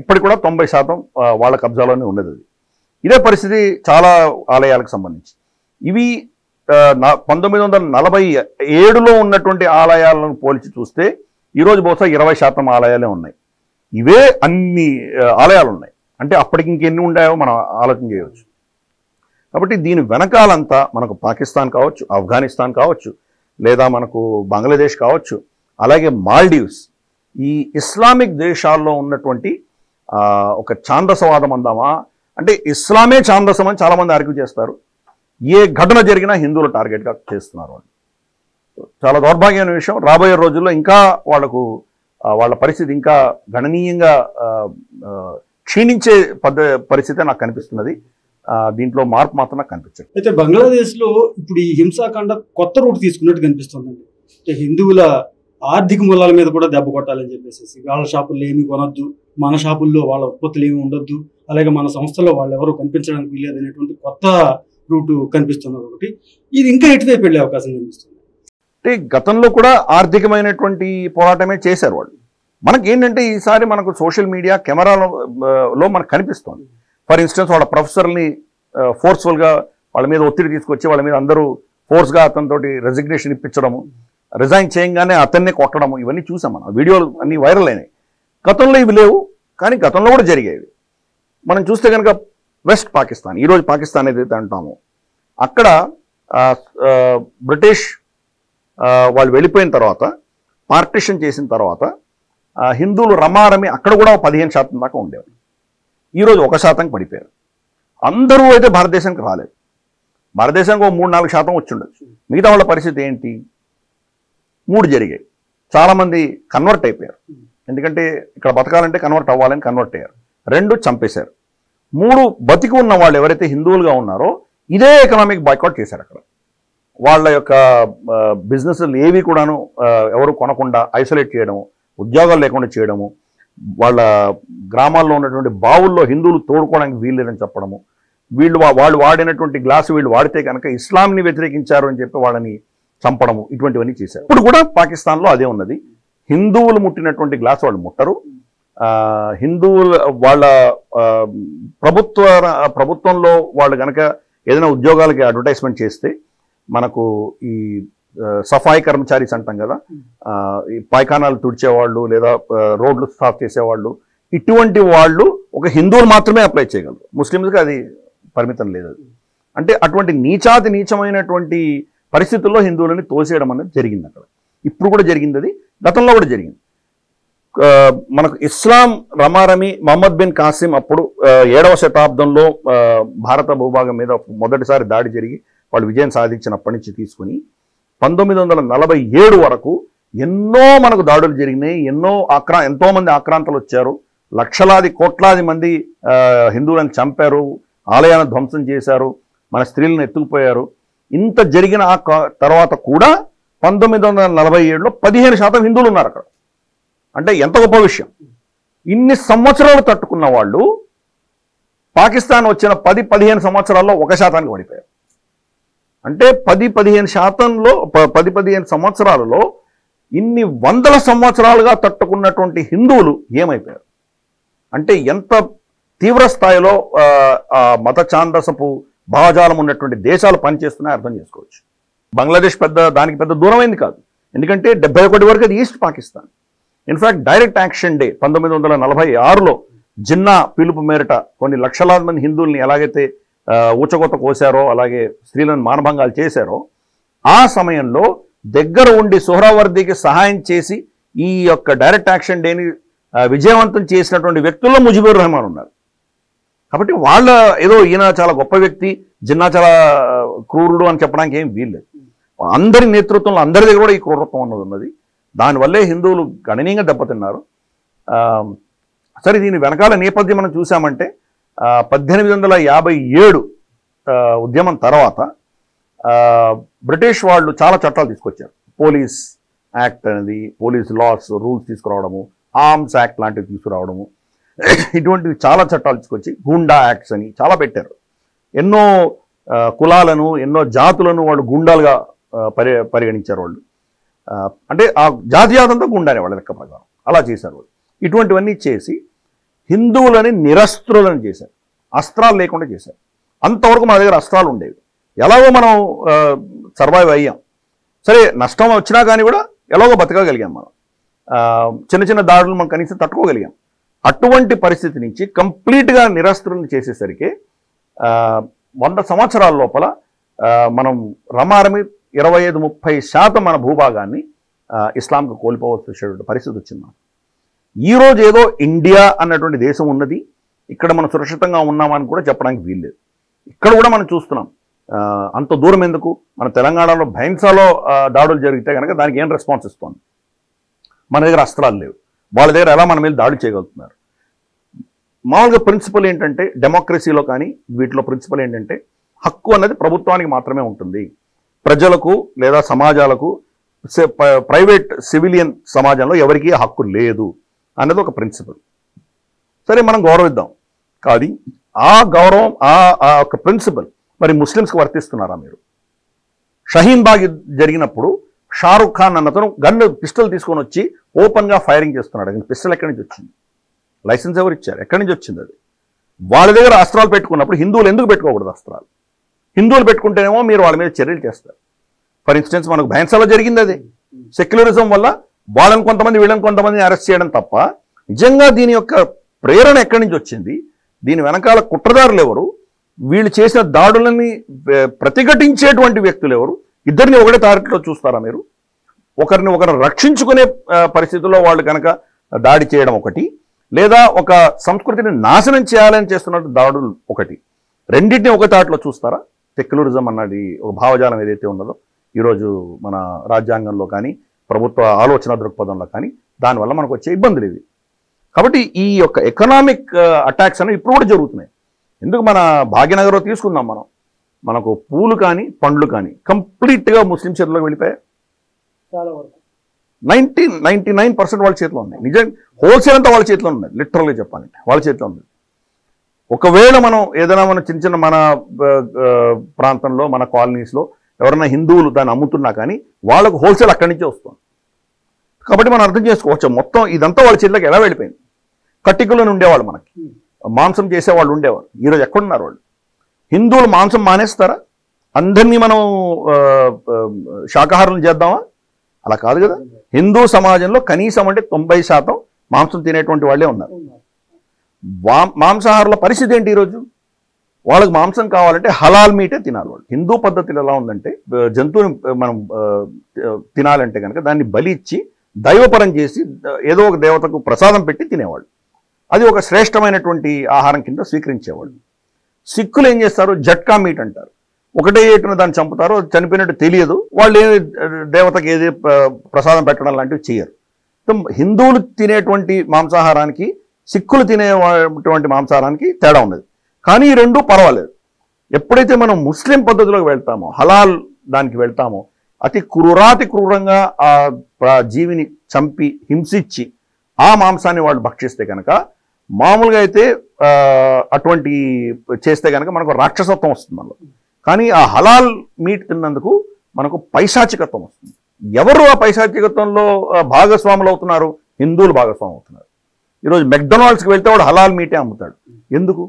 ఇప్పటికి కూడా 90% వాళ్ళ కబ్జాలోనే ఉన్నది. ఇదే పరిస్థితి చాలా ఆలయాలకు సంబంధించి. ఇవి 1947లో ఉన్నటువంటి ఆలయాలను పోల్చి చూస్తే ఈరోజు బహుశా 20% ఆలయాలే ఉన్నాయి. ఇవే అన్ని ఆలయాలు ఉన్నాయి. అంటే అప్పటికి ఇంకెన్ని ఉన్నాయో మనం ఆలోచన చేయవచ్చు. కాబట్టి దీని వెనకాలంతా మనకు పాకిస్తాన్ కావచ్చు, ఆఫ్ఘనిస్తాన్ కావచ్చు, లేదా మనకు బంగ్లాదేశ్ కావచ్చు, అలాగే మాల్డీవ్స్, ఈ ఇస్లామిక్ దేశాల్లో ఉన్నటువంటి ఒక ఛాందసవాదం అందామా, అంటే ఇస్లామే ఛాందసం అని చాలామంది ఆర్గ్యూ చేస్తారు. ఏ ఘటన జరిగినా హిందువులు టార్గెట్గా చేస్తున్నారు వాళ్ళు. చాలా దౌర్భాగ్యమైన విషయం. రాబోయే రోజుల్లో ఇంకా వాళ్ళ పరిస్థితి ఇంకా గణనీయంగా క్షీణించే పరిస్థితి నాకు కనిపిస్తున్నది. దీంట్లో మార్పు మాత్రం నాకు కనిపించదు. అయితే బంగ్లాదేశ్లో ఇప్పుడు ఈ హింసాకాండ కొత్త రూట్ తీసుకున్నట్టు కనిపిస్తుందండి. అంటే హిందువుల ఆర్థిక మూలాల మీద కూడా దెబ్బ కొట్టాలని చెప్పేసి, వాళ్ళ షాపుల్లో ఏమి కొనొద్దు, మన షాపుల్లో వాళ్ళ ఉత్పత్తులు ఏమి ఉండొద్దు, అలాగే మన సంస్థలో వాళ్ళు ఎవరు కనిపించడానికి వీలేదు అనేటువంటి కొత్త రూటు కనిపిస్తున్నది ఒకటి. ఇది ఇంకా ఎటువైపు వెళ్ళే అవకాశం కనిపిస్తుంది. అంటే గతంలో కూడా ఆర్థికమైనటువంటి పోరాటమే చేశారు వాళ్ళు. మనకి ఏంటంటే ఈసారి మనకు సోషల్ మీడియా కెమెరాలో మనకు కనిపిస్తుంది. ఫర్ ఇన్స్టెన్స్ వాళ్ళ ప్రొఫెసర్ని ఫోర్స్ఫుల్గా వాళ్ళ మీద ఒత్తిడి తీసుకొచ్చి వాళ్ళ మీద అందరూ ఫోర్స్గా అతనితోటి రెసిగ్నేషన్ ఇప్పించడము, రిజైన్ చేయగానే అతన్నే కొట్టడము, ఇవన్నీ చూసాం మనం. వీడియోలు అన్నీ వైరల్ అయినాయి. గతంలో ఇవి లేవు, కానీ గతంలో కూడా జరిగేవి. మనం చూస్తే కనుక వెస్ట్ పాకిస్తాన్, ఈరోజు పాకిస్తాన్ ఏదైతే అంటామో, అక్కడ బ్రిటిష్ వాళ్ళు వెళ్ళిపోయిన తర్వాత, పార్టిషన్ చేసిన తర్వాత హిందువులు రమారమి అక్కడ కూడా 15% దాకా ఉండేవారు. ఈరోజు 1% పడిపోయారు. అందరూ అయితే భారతదేశానికి రాలేదు. భారతదేశానికి 3-4% వచ్చి ఉండొచ్చు. మిగతా వాళ్ళ పరిస్థితి ఏంటి? 3 జరిగాయి. చాలామంది కన్వర్ట్ అయిపోయారు. ఎందుకంటే ఇక్కడ బతకాలంటే కన్వర్ట్ అవ్వాలని కన్వర్ట్ అయ్యారు. 2 చంపేశారు. 3 బతికి ఉన్న వాళ్ళు ఎవరైతే హిందువులుగా ఉన్నారో ఇదే ఎకనామిక్ బాయ్కాట్ చేశారు. అక్కడ వాళ్ళ యొక్క బిజినెస్లు ఏవి కూడాను ఎవరు కొనకుండా ఐసోలేట్ చేయడము, ఉద్యోగాలు లేకుండా చేయడము, వాళ్ళ గ్రామాల్లో ఉన్నటువంటి బావుల్లో హిందువులు తోడుకోవడానికి వీల్లేదని చెప్పడము, వాళ్ళు వాడినటువంటి గ్లాసు వీళ్ళు వాడితే కనుక ఇస్లాంని వ్యతిరేకించారు అని చెప్పి వాళ్ళని చంపడము, ఇటువంటివన్నీ చేశారు. ఇప్పుడు కూడా పాకిస్తాన్లో అదే ఉన్నది. హిందువులు ముట్టినటువంటి గ్లాస్ వాళ్ళు ముట్టరు. హిందువులు వాళ్ళ ప్రభుత్వంలో వాళ్ళు కనుక ఏదైనా ఉద్యోగాలకి అడ్వర్టైజ్మెంట్ చేస్తే మనకు ఈ సఫాయి కర్మచారీస్ అంటాం కదా, ఈ పాయఖానాలు తుడిచేవాళ్ళు లేదా రోడ్లు సాఫ్ చేసేవాళ్ళు, ఇటువంటి వాళ్ళు ఒక హిందువులు మాత్రమే అప్లై చేయగలరు. ముస్లిమ్స్కి అది పరిమితం లేదు. అది అంటే అటువంటి నీచమైనటువంటి పరిస్థితుల్లో హిందువులని తోసేయడం అనేది జరిగింది అక్కడ. ఇప్పుడు కూడా జరిగింది, అది గతంలో కూడా జరిగింది. మనకు ఇస్లాం రమారమి మహమ్మద్ బిన్ కాసిం అప్పుడు 7వ శతాబ్దంలో భారత భూభాగం మీద మొదటిసారి దాడి జరిగి వాళ్ళు విజయం సాధించినప్పటి నుంచి తీసుకుని 1947 వరకు ఎన్నో మనకు దాడులు జరిగినాయి. ఎంతోమంది ఆక్రాంతలు వచ్చారు. లక్షలాది కోట్లాది మంది హిందువులను చంపారు, ఆలయాలను ధ్వంసం చేశారు, మన స్త్రీలను ఎత్తుకుపోయారు. ఇంత జరిగిన తర్వాత కూడా 1947లో 15% హిందువులు ఉన్నారు అక్కడ. అంటే ఎంత గొప్ప విషయం. ఇన్ని సంవత్సరాలు తట్టుకున్న వాళ్ళు పాకిస్తాన్ వచ్చిన 10-15 సంవత్సరాల్లో 1% పడిపోయారు. అంటే 10-15 సంవత్సరాలలో ఇన్ని వందల సంవత్సరాలుగా తట్టుకున్నటువంటి హిందువులు ఏమైపోయారు అంటే ఎంత తీవ్ర స్థాయిలో మత ఛాందసపు భావజాలం ఉన్నటువంటి దేశాలు పనిచేస్తున్నాయో అర్థం చేసుకోవచ్చు. బంగ్లాదేశ్ దానికి పెద్ద దూరమైంది కాదు. ఎందుకంటే 71 వరకు అది east Pakistan. In fact direct action day 1946లో జిన్నా పిలుపు మేరట కొన్ని లక్షలాది మంది హిందువుల్ని ఎలాగైతే ఊచకోత కోసారో, అలాగే స్త్రీలను మానభంగాలు చేశారో, ఆ సమయంలో దగ్గర ఉండి సుహ్రావర్దీకి సహాయం చేసి ఈ యొక్క డైరెక్ట్ యాక్షన్ డేని విజయవంతం చేసినటువంటి వ్యక్తుల్లో ముజిబుర్ రెహమాన్ ఉన్నారు. కాబట్టి వాళ్ళ ఏదో ఈయన చాలా గొప్ప వ్యక్తి, జిన్నా చాలా క్రూరుడు అని చెప్పడానికి ఏం వీల్లేదు. అందరి నేతృత్వంలో అందరి దగ్గర కూడా ఈ క్రూరత్వం అన్నది ఉన్నది. దానివల్లే హిందువులు గణనీయంగా దెబ్బతిన్నారు. సరే, దీని వెనకాల నేపథ్యం మనం చూసామంటే 1857 ఉద్యమం తర్వాత బ్రిటిష్ వాళ్ళు చాలా చట్టాలు తీసుకొచ్చారు. పోలీస్ యాక్ట్ అనేది, పోలీస్ లాస్ రూల్స్ తీసుకురావడము, ఆర్మ్స్ యాక్ట్ లాంటివి తీసుకురావడము, ఇటువంటివి చాలా చట్టాలు తీసుకొచ్చి గూండా యాక్ట్స్ అని చాలా పెట్టారు. ఎన్నో కులాలను, ఎన్నో జాతులను వాళ్ళు గుండాలుగా పరిగణించారు వాళ్ళు. అంటే ఆ జాతీయాదంతా గుండానే వాళ్ళ లెక్క ప్రకారం అలా చేశారు వాళ్ళు. ఇటువంటివన్నీ చేసి హిందువులని నిరస్త్రులను చేశారు, అస్త్రాలు లేకుండా చేశారు. అంతవరకు మన దగ్గర అస్త్రాలు ఉండేవి. ఎలాగో మనం సర్వైవ్ అయ్యాం. సరే, నష్టం వచ్చినా కానీ కూడా ఎలాగో బతకగలిగాం. మనం చిన్న చిన్న దాడులు మనం కనీసం తట్టుకోగలిగాం. అటువంటి పరిస్థితి నుంచి కంప్లీట్గా నిరస్త్రులను చేసేసరికి 100 సంవత్సరాల లోపల మనం రమారమి 25-30% మన భూభాగాన్ని ఇస్లాంకు కోల్పోవలసిన పరిస్థితి వచ్చింది. ఈరోజు ఏదో ఇండియా అన్నటువంటి దేశం ఉన్నది, ఇక్కడ మనం సురక్షితంగా ఉన్నామని కూడా చెప్పడానికి వీల్లేదు. ఇక్కడ కూడా మనం చూస్తున్నాం. అంత దూరం ఎందుకు, మన తెలంగాణలో భైన్సాలో దాడులు జరిగితే కనుక దానికి ఏం రెస్పాన్స్ ఇస్తుంది? మన దగ్గర అస్త్రాలు లేవు, వాళ్ళ దగ్గర ఎలా మన మీద దాడి చేయగలుగుతున్నారు? మామూలుగా ప్రిన్సిపల్ ఏంటంటే, డెమోక్రసీలో కానీ వీటిలో ప్రిన్సిపల్ ఏంటంటే, హక్కు అన్నది ప్రభుత్వానికి మాత్రమే ఉంటుంది. ప్రజలకు లేదా సమాజాలకు, ప్రైవేట్ సివిలియన్ సమాజంలో ఎవరికీ హక్కు లేదు అన్నది ఒక ప్రిన్సిపల్. సరే, మనం గౌరవిద్దాం. కానీ ఆ గౌరవం, ఆ ఒక ప్రిన్సిపల్ మరి ముస్లిమ్స్కి వర్తిస్తున్నారా మీరు? షహీన్ బాగ్ జరిగినప్పుడు షారుఖ్ ఖాన్ అన్నతను పిస్టల్ తీసుకొని వచ్చి ఓపెన్గా ఫైరింగ్ చేస్తున్నాడు. పిస్టల్ ఎక్కడి నుంచి వచ్చింది? లైసెన్స్ ఎవరు ఇచ్చారు? ఎక్కడి నుంచి వచ్చింది అది? వాళ్ళ దగ్గర అస్త్రాలు పెట్టుకున్నప్పుడు హిందువులు ఎందుకు పెట్టుకోకూడదు అస్త్రాలు? హిందువులు పెట్టుకుంటేనేమో మీరు వాళ్ళ మీద చర్యలు చేస్తారు. ఫర్ ఇన్స్టెన్స్ మనకు భైన్సాలో జరిగింది అది. సెక్యులరిజం వల్ల వాళ్ళని కొంతమంది, వీళ్ళని కొంతమందిని అరెస్ట్ చేయడం తప్ప నిజంగా దీని యొక్క ప్రేరణ ఎక్కడి నుంచి వచ్చింది? దీని వెనకాల కుట్రదారులు ఎవరు? వీళ్ళు చేసిన దాడులని ప్రతిఘటించేటువంటి వ్యక్తులు ఎవరు? ఇద్దరిని ఒకటే తారీఖులో చూస్తారా మీరు? ఒకరిని రక్షించుకునే పరిస్థితుల్లో వాళ్ళు కనుక దాడి చేయడం ఒకటి, లేదా ఒక సంస్కృతిని నాశనం చేయాలని చేస్తున్న దాడులు ఒకటి. రెండింటిని ఒక తాటిలో చూస్తారా? సెక్యులరిజం అన్నది ఒక భావజాలం ఏదైతే ఉన్నదో ఈరోజు మన రాజ్యాంగంలో కానీ ప్రభుత్వ ఆలోచన దృక్పథంలో కానీ దానివల్ల మనకు వచ్చే ఇబ్బందులు ఇవి. కాబట్టి ఈ యొక్క ఎకనామిక్ అటాక్స్ అనేవి ఇప్పుడు కూడా జరుగుతున్నాయి. ఎందుకు మన భాగ్యనగర్లో తీసుకుందాం మనకు పూలు కానీ పండ్లు కానీ కంప్లీట్గా ముస్లిం చేతుల్లోకి వెళ్ళిపోయాయి. చాలా వరకు 99% వాళ్ళ చేతిలో ఉన్నాయి. నిజం హోల్సేల్ అంతా వాళ్ళ చేతిలో ఉన్నాయి. లిటరల్గా చెప్పాలంటే వాళ్ళ చేతిలో ఉంది. ఒకవేళ మనం ఏదైనా మన చిన్న మన ప్రాంతంలో మన కాలనీస్లో ఎవరైనా హిందువులు దాన్ని అమ్ముతున్నా కానీ వాళ్ళకు హోల్సేల్ అక్కడి నుంచే వస్తుంది. కాబట్టి మనం అర్థం చేసుకోవచ్చు మొత్తం ఇదంతా వాళ్ళ చేతిలోకి ఎలా వెళ్ళిపోయింది. కట్టికలోనే ఉండేవాళ్ళు, మనకి మాంసం చేసేవాళ్ళు ఉండేవారు. ఈరోజు ఎక్కడున్నారు వాళ్ళు? హిందువులు మాంసం మానేస్తారా? అందరినీ మనం శాకాహారం చేద్దామా? అలా కాదు కదా. హిందూ సమాజంలో కనీసం అంటే 90% మాంసం తినేటువంటి వాళ్ళే ఉన్నారు. మాంసాహారుల పరిస్థితి ఏంటి ఈరోజు? వాళ్ళకి మాంసం కావాలంటే హలాల్ మీటే తినాలి వాళ్ళు. హిందూ పద్ధతిలో ఎలా ఉందంటే జంతువుని మనం తినాలంటే కనుక దాన్ని బలి ఇచ్చి దైవపరం చేసి ఏదో ఒక దేవతకు ప్రసాదం పెట్టి తినేవాళ్ళు. అది ఒక శ్రేష్టమైనటువంటి ఆహారం కింద స్వీకరించేవాళ్ళు. సిక్కులు ఏం చేస్తారు? జట్కా మీట్ అంటారు. ఒకటే ఏటున దాన్ని చంపుతారో చనిపోయినట్టు తెలియదు, వాళ్ళు ఏ దేవతకి ఏది ప్రసాదం పెట్టడం లాంటివి చేయరు. హిందువులు తినేటువంటి మాంసాహారానికి సిక్కులు తినేటువంటి మాంసాహారానికి తేడా ఉన్నది. కానీ ఈ రెండూ పర్వాలేదు. ఎప్పుడైతే మనం ముస్లిం పద్ధతిలోకి వెళ్తామో, హలాల్ దానికి వెళ్తామో, అతి క్రూరంగా ఆ జీవిని చంపి హింసించి ఆ మాంసాన్ని వాళ్ళు భక్షిస్తే కనుక, మామూలుగా అయితే అటువంటి చేస్తే కనుక మనకు రాక్షసత్వం వస్తుంది మనలో. కానీ ఆ హలాల్ మీట్ తిన్నందుకు మనకు పైశాచికత్వం వస్తుంది. ఎవరు ఆ పైశాచికత్వంలో భాగస్వాములు అవుతున్నారు? హిందువులు భాగస్వాములు అవుతున్నారు. ఈరోజు మెక్డొనాల్డ్స్కి వెళ్తే వాడు హలాల్ మీటే అమ్ముతాడు. ఎందుకు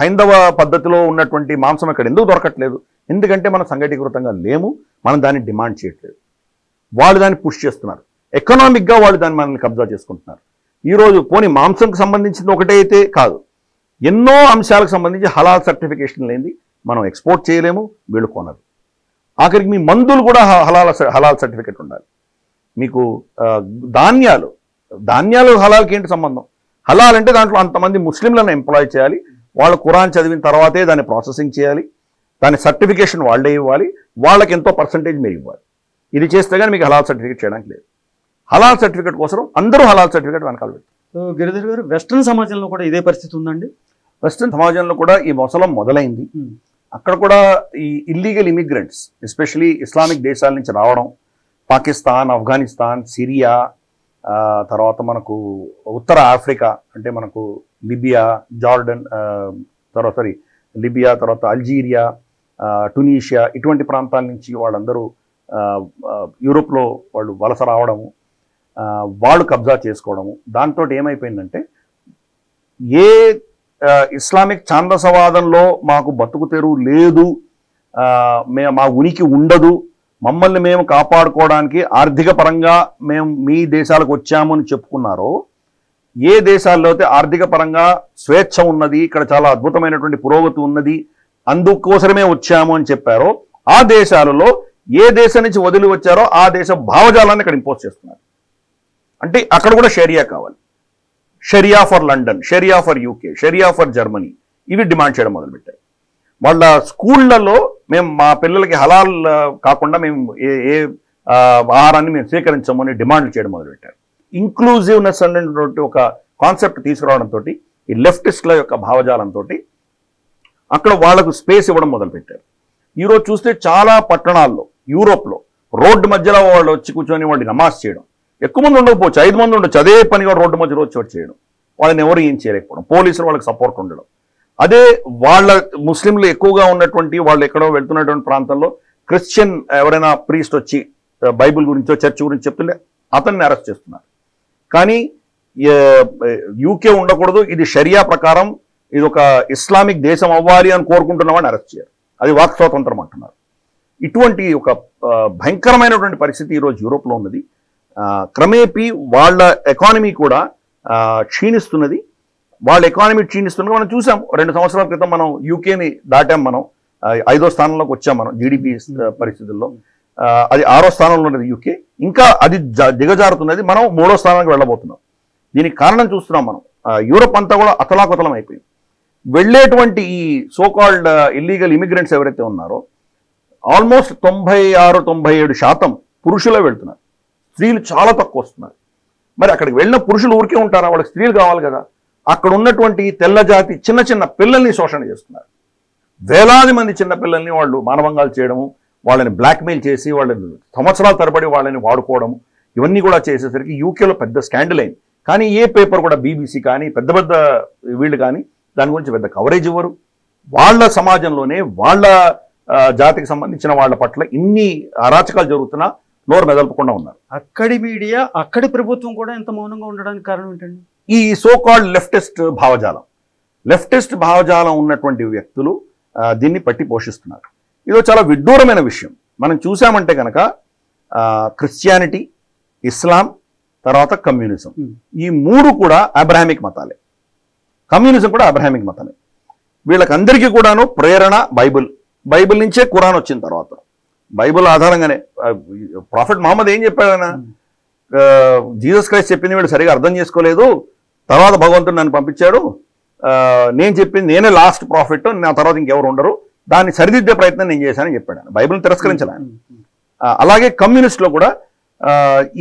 హైందవ పద్ధతిలో ఉన్నటువంటి మాంసం ఇక్కడ ఎందుకు దొరకట్లేదు? ఎందుకంటే మనం సంఘటీకృతంగా లేము, మనం దాన్ని డిమాండ్ చేయట్లేదు. వాళ్ళు దాన్ని పుష్ చేస్తున్నారు. ఎకనామిక్గా వాళ్ళు దాన్ని మనల్ని కబ్జా చేసుకుంటున్నారు. ఈరోజు పోనీ మాంసంకి సంబంధించింది ఒకటే అయితే కాదు, ఎన్నో అంశాలకు సంబంధించి హలాల్ సర్టిఫికేషన్ లేనిది మనం ఎక్స్పోర్ట్ చేయలేము, వీళ్ళు కొనరు. ఆఖరికి మీ మందులు కూడా హలాల్ సర్టిఫికేట్ ఉండాలి. మీకు ధాన్యాలు హలాల్కి ఏంటి సంబంధం? హలాల్ అంటే దాంట్లో అంతమంది ముస్లింలను ఎంప్లాయ్ చేయాలి, వాళ్ళు ఖురాన్ చదివిన తర్వాతే దాన్ని ప్రాసెసింగ్ చేయాలి, దాని సర్టిఫికేషన్ వాళ్ళే ఇవ్వాలి, వాళ్ళకి ఎంతో పర్సంటేజ్ మీరు ఇవ్వాలి. ఇది చేస్తే కానీ మీకు హలాల్ సర్టిఫికేట్ చేయడానికి లేదు. హలాల్ సర్టిఫికేట్ కోసం అందరూ హలాల్ సర్టిఫికేట్ వెనకాల పెడతారు. సో గిరిధర్ గారు, వెస్ట్రన్ సమాజంలో కూడా ఇదే పరిస్థితి ఉందండి? వెస్ట్రన్ సమాజంలో కూడా ఈ మొసలం మొదలైంది. అక్కడ కూడా ఈ ఇల్లీగల్ ఇమిగ్రెంట్స్ ఎస్పెషలీ ఇస్లామిక్ దేశాల నుంచి రావడం, పాకిస్తాన్, ఆఫ్ఘనిస్తాన్, సిరియా, తర్వాత మనకు ఉత్తర ఆఫ్రికా అంటే మనకు లిబియా, జార్డన్, తర్వాత అల్జీరియా, టునీషియా, ఇటువంటి ప్రాంతాల నుంచి వాళ్ళందరూ యూరోప్లో వాళ్ళు వలస రావడము, వాళ్ళు కబ్జా చేసుకోవడము. దాంతో ఏమైపోయిందంటే ఏ ఇస్లామిక్ ఛాందసవాదంలో మాకు బతుకు తెరువు లేదు, మా ఉనికి ఉండదు, మమ్మల్ని మేము కాపాడుకోవడానికి ఆర్థిక పరంగా మేము మీ దేశాలకు వచ్చాము అని చెప్పుకున్నారో, ఏ దేశాల్లో అయితే ఆర్థిక పరంగా స్వేచ్ఛ ఉన్నది, ఇక్కడ చాలా అద్భుతమైనటువంటి పురోగతి ఉన్నది, అందుకోసమే వచ్చాము అని చెప్పారో, ఆ దేశాలలో ఏ దేశం నుంచి వదిలి వచ్చారో ఆ దేశ భావజాలాన్ని ఇక్కడ ఇంపోజ్ చేస్తున్నారు. అంటే అక్కడ కూడా షరియా కావాలి. షరియా ఫర్ లండన్, షరియా ఫర్ యూకే, షరియా ఫర్ జర్మనీ, ఇవి డిమాండ్ చేయడం మొదలుపెట్టారు. వాళ్ళ స్కూళ్ళలో మేము మా పిల్లలకి హలాల్ కాకుండా మేము ఏ ఆహారాన్ని మేము స్వీకరించము అని డిమాండ్లు చేయడం మొదలుపెట్టారు. ఇంక్లూజివ్నెస్ అనేటువంటి ఒక కాన్సెప్ట్ తీసుకురావడంతో, ఈ లెఫ్టిస్ట్ల యొక్క భావజాలంతో అక్కడ వాళ్లకు స్పేస్ ఇవ్వడం మొదలుపెట్టారు. ఈరోజు చూస్తే చాలా పట్టణాల్లో యూరోప్లో రోడ్డు మధ్యలో వాళ్ళు వచ్చి కూర్చొని వాళ్ళు నమాజ్ చేయడం, ఎక్కువ మంది ఉండకపోవచ్చు, 5 మంది ఉండొచ్చు, అదే పనిగా రోడ్డు మధ్యలో వచ్చి చేయడం, వాళ్ళని ఎవరు ఏం చేయలేకపోవడం, పోలీసులు వాళ్ళకి సపోర్ట్ ఉండడం. అదే వాళ్ళ ముస్లింలు ఎక్కువగా ఉన్నటువంటి వాళ్ళు ఎక్కడో వెళ్తున్నటువంటి ప్రాంతంలో క్రిస్టియన్ ఎవరైనా ప్రీస్ట్ వచ్చి బైబిల్ గురించో చర్చ్ గురించి చెప్తుంటే అతన్ని అరెస్ట్ చేస్తున్నారు. కానీ యూకే ఉండకూడదు, ఇది షరియా ప్రకారం ఇది ఒక ఇస్లామిక్ దేశం అవ్వాలి అని కోరుకుంటున్నామని అరెస్ట్ చేయరు. అది వాక్ స్వాతంత్రం అంటున్నారు. ఇటువంటి ఒక భయంకరమైనటువంటి పరిస్థితి ఈరోజు యూరోప్లో ఉన్నది. క్రమేపీ వాళ్ళ ఎకానమీ కూడా క్షీణిస్తున్నది. వాళ్ళ ఎకానమీ క్షీణిస్తున్నది మనం చూసాం. 2 సంవత్సరాల క్రితం మనం యూకేని దాటాం, మనం 5వ స్థానంలోకి వచ్చాం మనం జీడిపి పరిస్థితుల్లో. అది 6వ స్థానంలో ఉన్నది యూకే, ఇంకా అది దిగజారుతున్నది, మనం 3వ స్థానానికి వెళ్ళబోతున్నాం. దీనికి కారణం చూస్తున్నాం మనం, యూరోప్ అంతా కూడా అతలాకుతలం అయిపోయింది. వెళ్ళేటువంటి ఈ సోకాల్డ్ ఇల్లీగల్ ఇమిగ్రెంట్స్ ఎవరైతే ఉన్నారో ఆల్మోస్ట్ 96-97% పురుషులే వెళ్తున్నారు, స్త్రీలు చాలా తక్కువ వస్తున్నారు. మరి అక్కడికి వెళ్ళిన పురుషులు ఊరికే ఉంటారా? వాళ్ళకి స్త్రీలు కావాలి కదా. అక్కడ ఉన్నటువంటి తెల్ల జాతి చిన్న చిన్న పిల్లల్ని శోషణ చేస్తున్నారు. వేలాది మంది చిన్న పిల్లల్ని వాళ్ళు మానవంగాలు చేయడము, వాళ్ళని బ్లాక్మెయిల్ చేసి వాళ్ళని సంవత్సరాల తరబడి వాళ్ళని వాడుకోవడము, ఇవన్నీ కూడా చేసేసరికి యూకేలో పెద్ద స్కాండల్ అయింది. కానీ ఏ పేపర్ కూడా, బీబీసీ కానీ పెద్ద పెద్ద వీళ్ళు కానీ దాని గురించి పెద్ద కవరేజ్ ఇవ్వరు. వాళ్ళ సమాజంలోనే వాళ్ళ జాతికి సంబంధించిన వాళ్ళ పట్ల ఇన్ని అరాచకాలు జరుగుతున్నా నోరు మెదల్పకుండా ఉన్నారు. అక్కడి మీడియా, అక్కడి ప్రభుత్వం కూడా ఎంత మౌనంగా ఉండడానికి కారణం ఏంటండి? ఈ సోకాల్డ్ లెఫ్టిస్ట్ భావజాలం ఉన్నటువంటి వ్యక్తులు దీన్ని పట్టి పోషిస్తున్నారు. ఇదో చాలా విడ్డూరమైన విషయం. మనం చూసామంటే కనుక క్రిస్టియానిటీ, ఇస్లాం, తర్వాత కమ్యూనిజం, ఈ మూడు కూడా అబ్రహామిక్ మతాలే. కమ్యూనిజం కూడా అబ్రహామిక్ మతమే. వీళ్ళకందరికీ కూడాను ప్రేరణ బైబిల్ నుంచే ఖురాన్ వచ్చిన తర్వాత బైబిల్ ఆధారంగానే ప్రాఫెట్ మహమ్మద్ ఏం చెప్పాడు? ఆయన జీసస్ క్రైస్ట్ చెప్పింది వీళ్ళు సరిగా అర్థం చేసుకోలేదు, తర్వాత భగవంతుడు నన్ను పంపించాడు, నేను చెప్పింది నేనే లాస్ట్ ప్రాఫిట్, నా తర్వాత ఇంకెవరు ఉండరు, దాన్ని సరిదిద్దే ప్రయత్నం నేను చేశానని చెప్పాడు. ఆయన బైబిల్ని తిరస్కరించాలి ఆయన. అలాగే కమ్యూనిస్టులో కూడా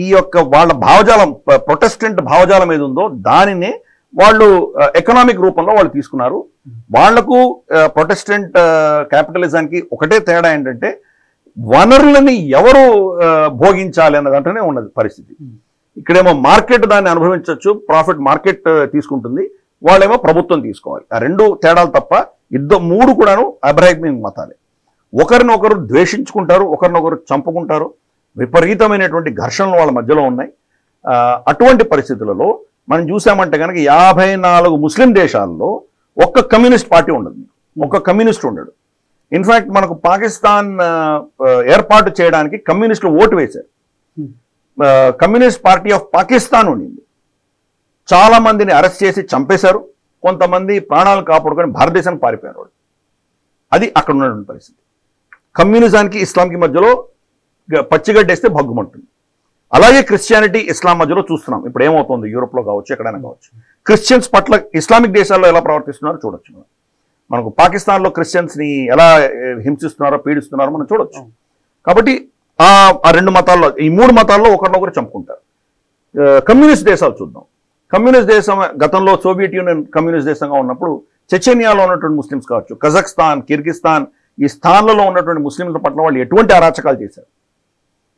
ఈ యొక్క వాళ్ళ భావజాలం, ప్రొటెస్టెంట్ భావజాలం ఏది ఉందో దానినే వాళ్ళు ఎకనామిక్ రూపంలో వాళ్ళు తీసుకున్నారు. వాళ్లకు ప్రొటెస్టెంట్ క్యాపిటలిజానికి ఒకటే తేడా ఏంటంటే వనరులని ఎవరు భోగించాలి అన్న దాంట్లోనే ఉన్నది పరిస్థితి. ఇక్కడేమో మార్కెట్ దాన్ని అనుభవించవచ్చు, ప్రాఫిట్ మార్కెట్ తీసుకుంటుంది, వాళ్ళేమో ప్రభుత్వం తీసుకోవాలి. ఆ రెండు తేడాలు తప్ప మూడు కూడాను అబ్రహామిక్ మతాలే. ఒకరినొకరు ద్వేషించుకుంటారు, ఒకరినొకరు చంపుకుంటారు, విపరీతమైనటువంటి ఘర్షణలు వాళ్ళ మధ్యలో ఉన్నాయి. అటువంటి పరిస్థితులలో మనం చూసామంటే కనుక 54 ముస్లిం దేశాల్లో ఒక్క కమ్యూనిస్ట్ పార్టీ ఉండదు, ఒక్క కమ్యూనిస్ట్ ఉండడు. ఇన్ఫ్యాక్ట్ మనకు పాకిస్తాన్ ఏర్పాటు చేయడానికి కమ్యూనిస్టులు ఓటు వేశారు. కమ్యూనిస్ట్ పార్టీ ఆఫ్ పాకిస్తాన్ ఉండింది. చాలా మందిని అరెస్ట్ చేసి చంపేశారు, కొంతమంది ప్రాణాలు కాపాడుకొని భారతదేశానికి పారిపోయారు. అది అక్కడ ఉన్నటువంటి పరిస్థితి. కమ్యూనిజానికి ఇస్లాంకి మధ్యలో పచ్చిగడ్డేస్తే భగ్గుమంటుంది. అలాగే క్రిస్టియానిటీ, ఇస్లాం మధ్యలో చూస్తున్నాం ఇప్పుడు ఏమవుతుంది. యూరోప్లో కావచ్చు, ఎక్కడైనా కావచ్చు, క్రిస్టియన్స్ పట్ల ఇస్లామిక్ దేశాల్లో ఎలా ప్రవర్తిస్తున్నారో చూడొచ్చు. మనకు పాకిస్తాన్లో క్రిస్టియన్స్ని ఎలా హింసిస్తున్నారో, పీడిస్తున్నారో మనం చూడొచ్చు. కాబట్టి ఆ రెండు మతాల్లో, ఈ మూడు మతాల్లో ఒకరినొకరు చంపుకుంటారు. కమ్యూనిస్ట్ దేశాలు చూద్దాం. కమ్యూనిస్ట్ దేశం గతంలో సోవియట్ యూనియన్ కమ్యూనిస్ట్ దేశంగా ఉన్నప్పుడు చెచెనియాలో ఉన్నటువంటి ముస్లిమ్స్ కావచ్చు, కజాఖ్స్తాన్, కిర్గిస్తాన్, ఈ స్థానాలలో ఉన్నటువంటి ముస్లింల పట్ల వాళ్ళు ఎటువంటి అరాచకాలు చేశారు.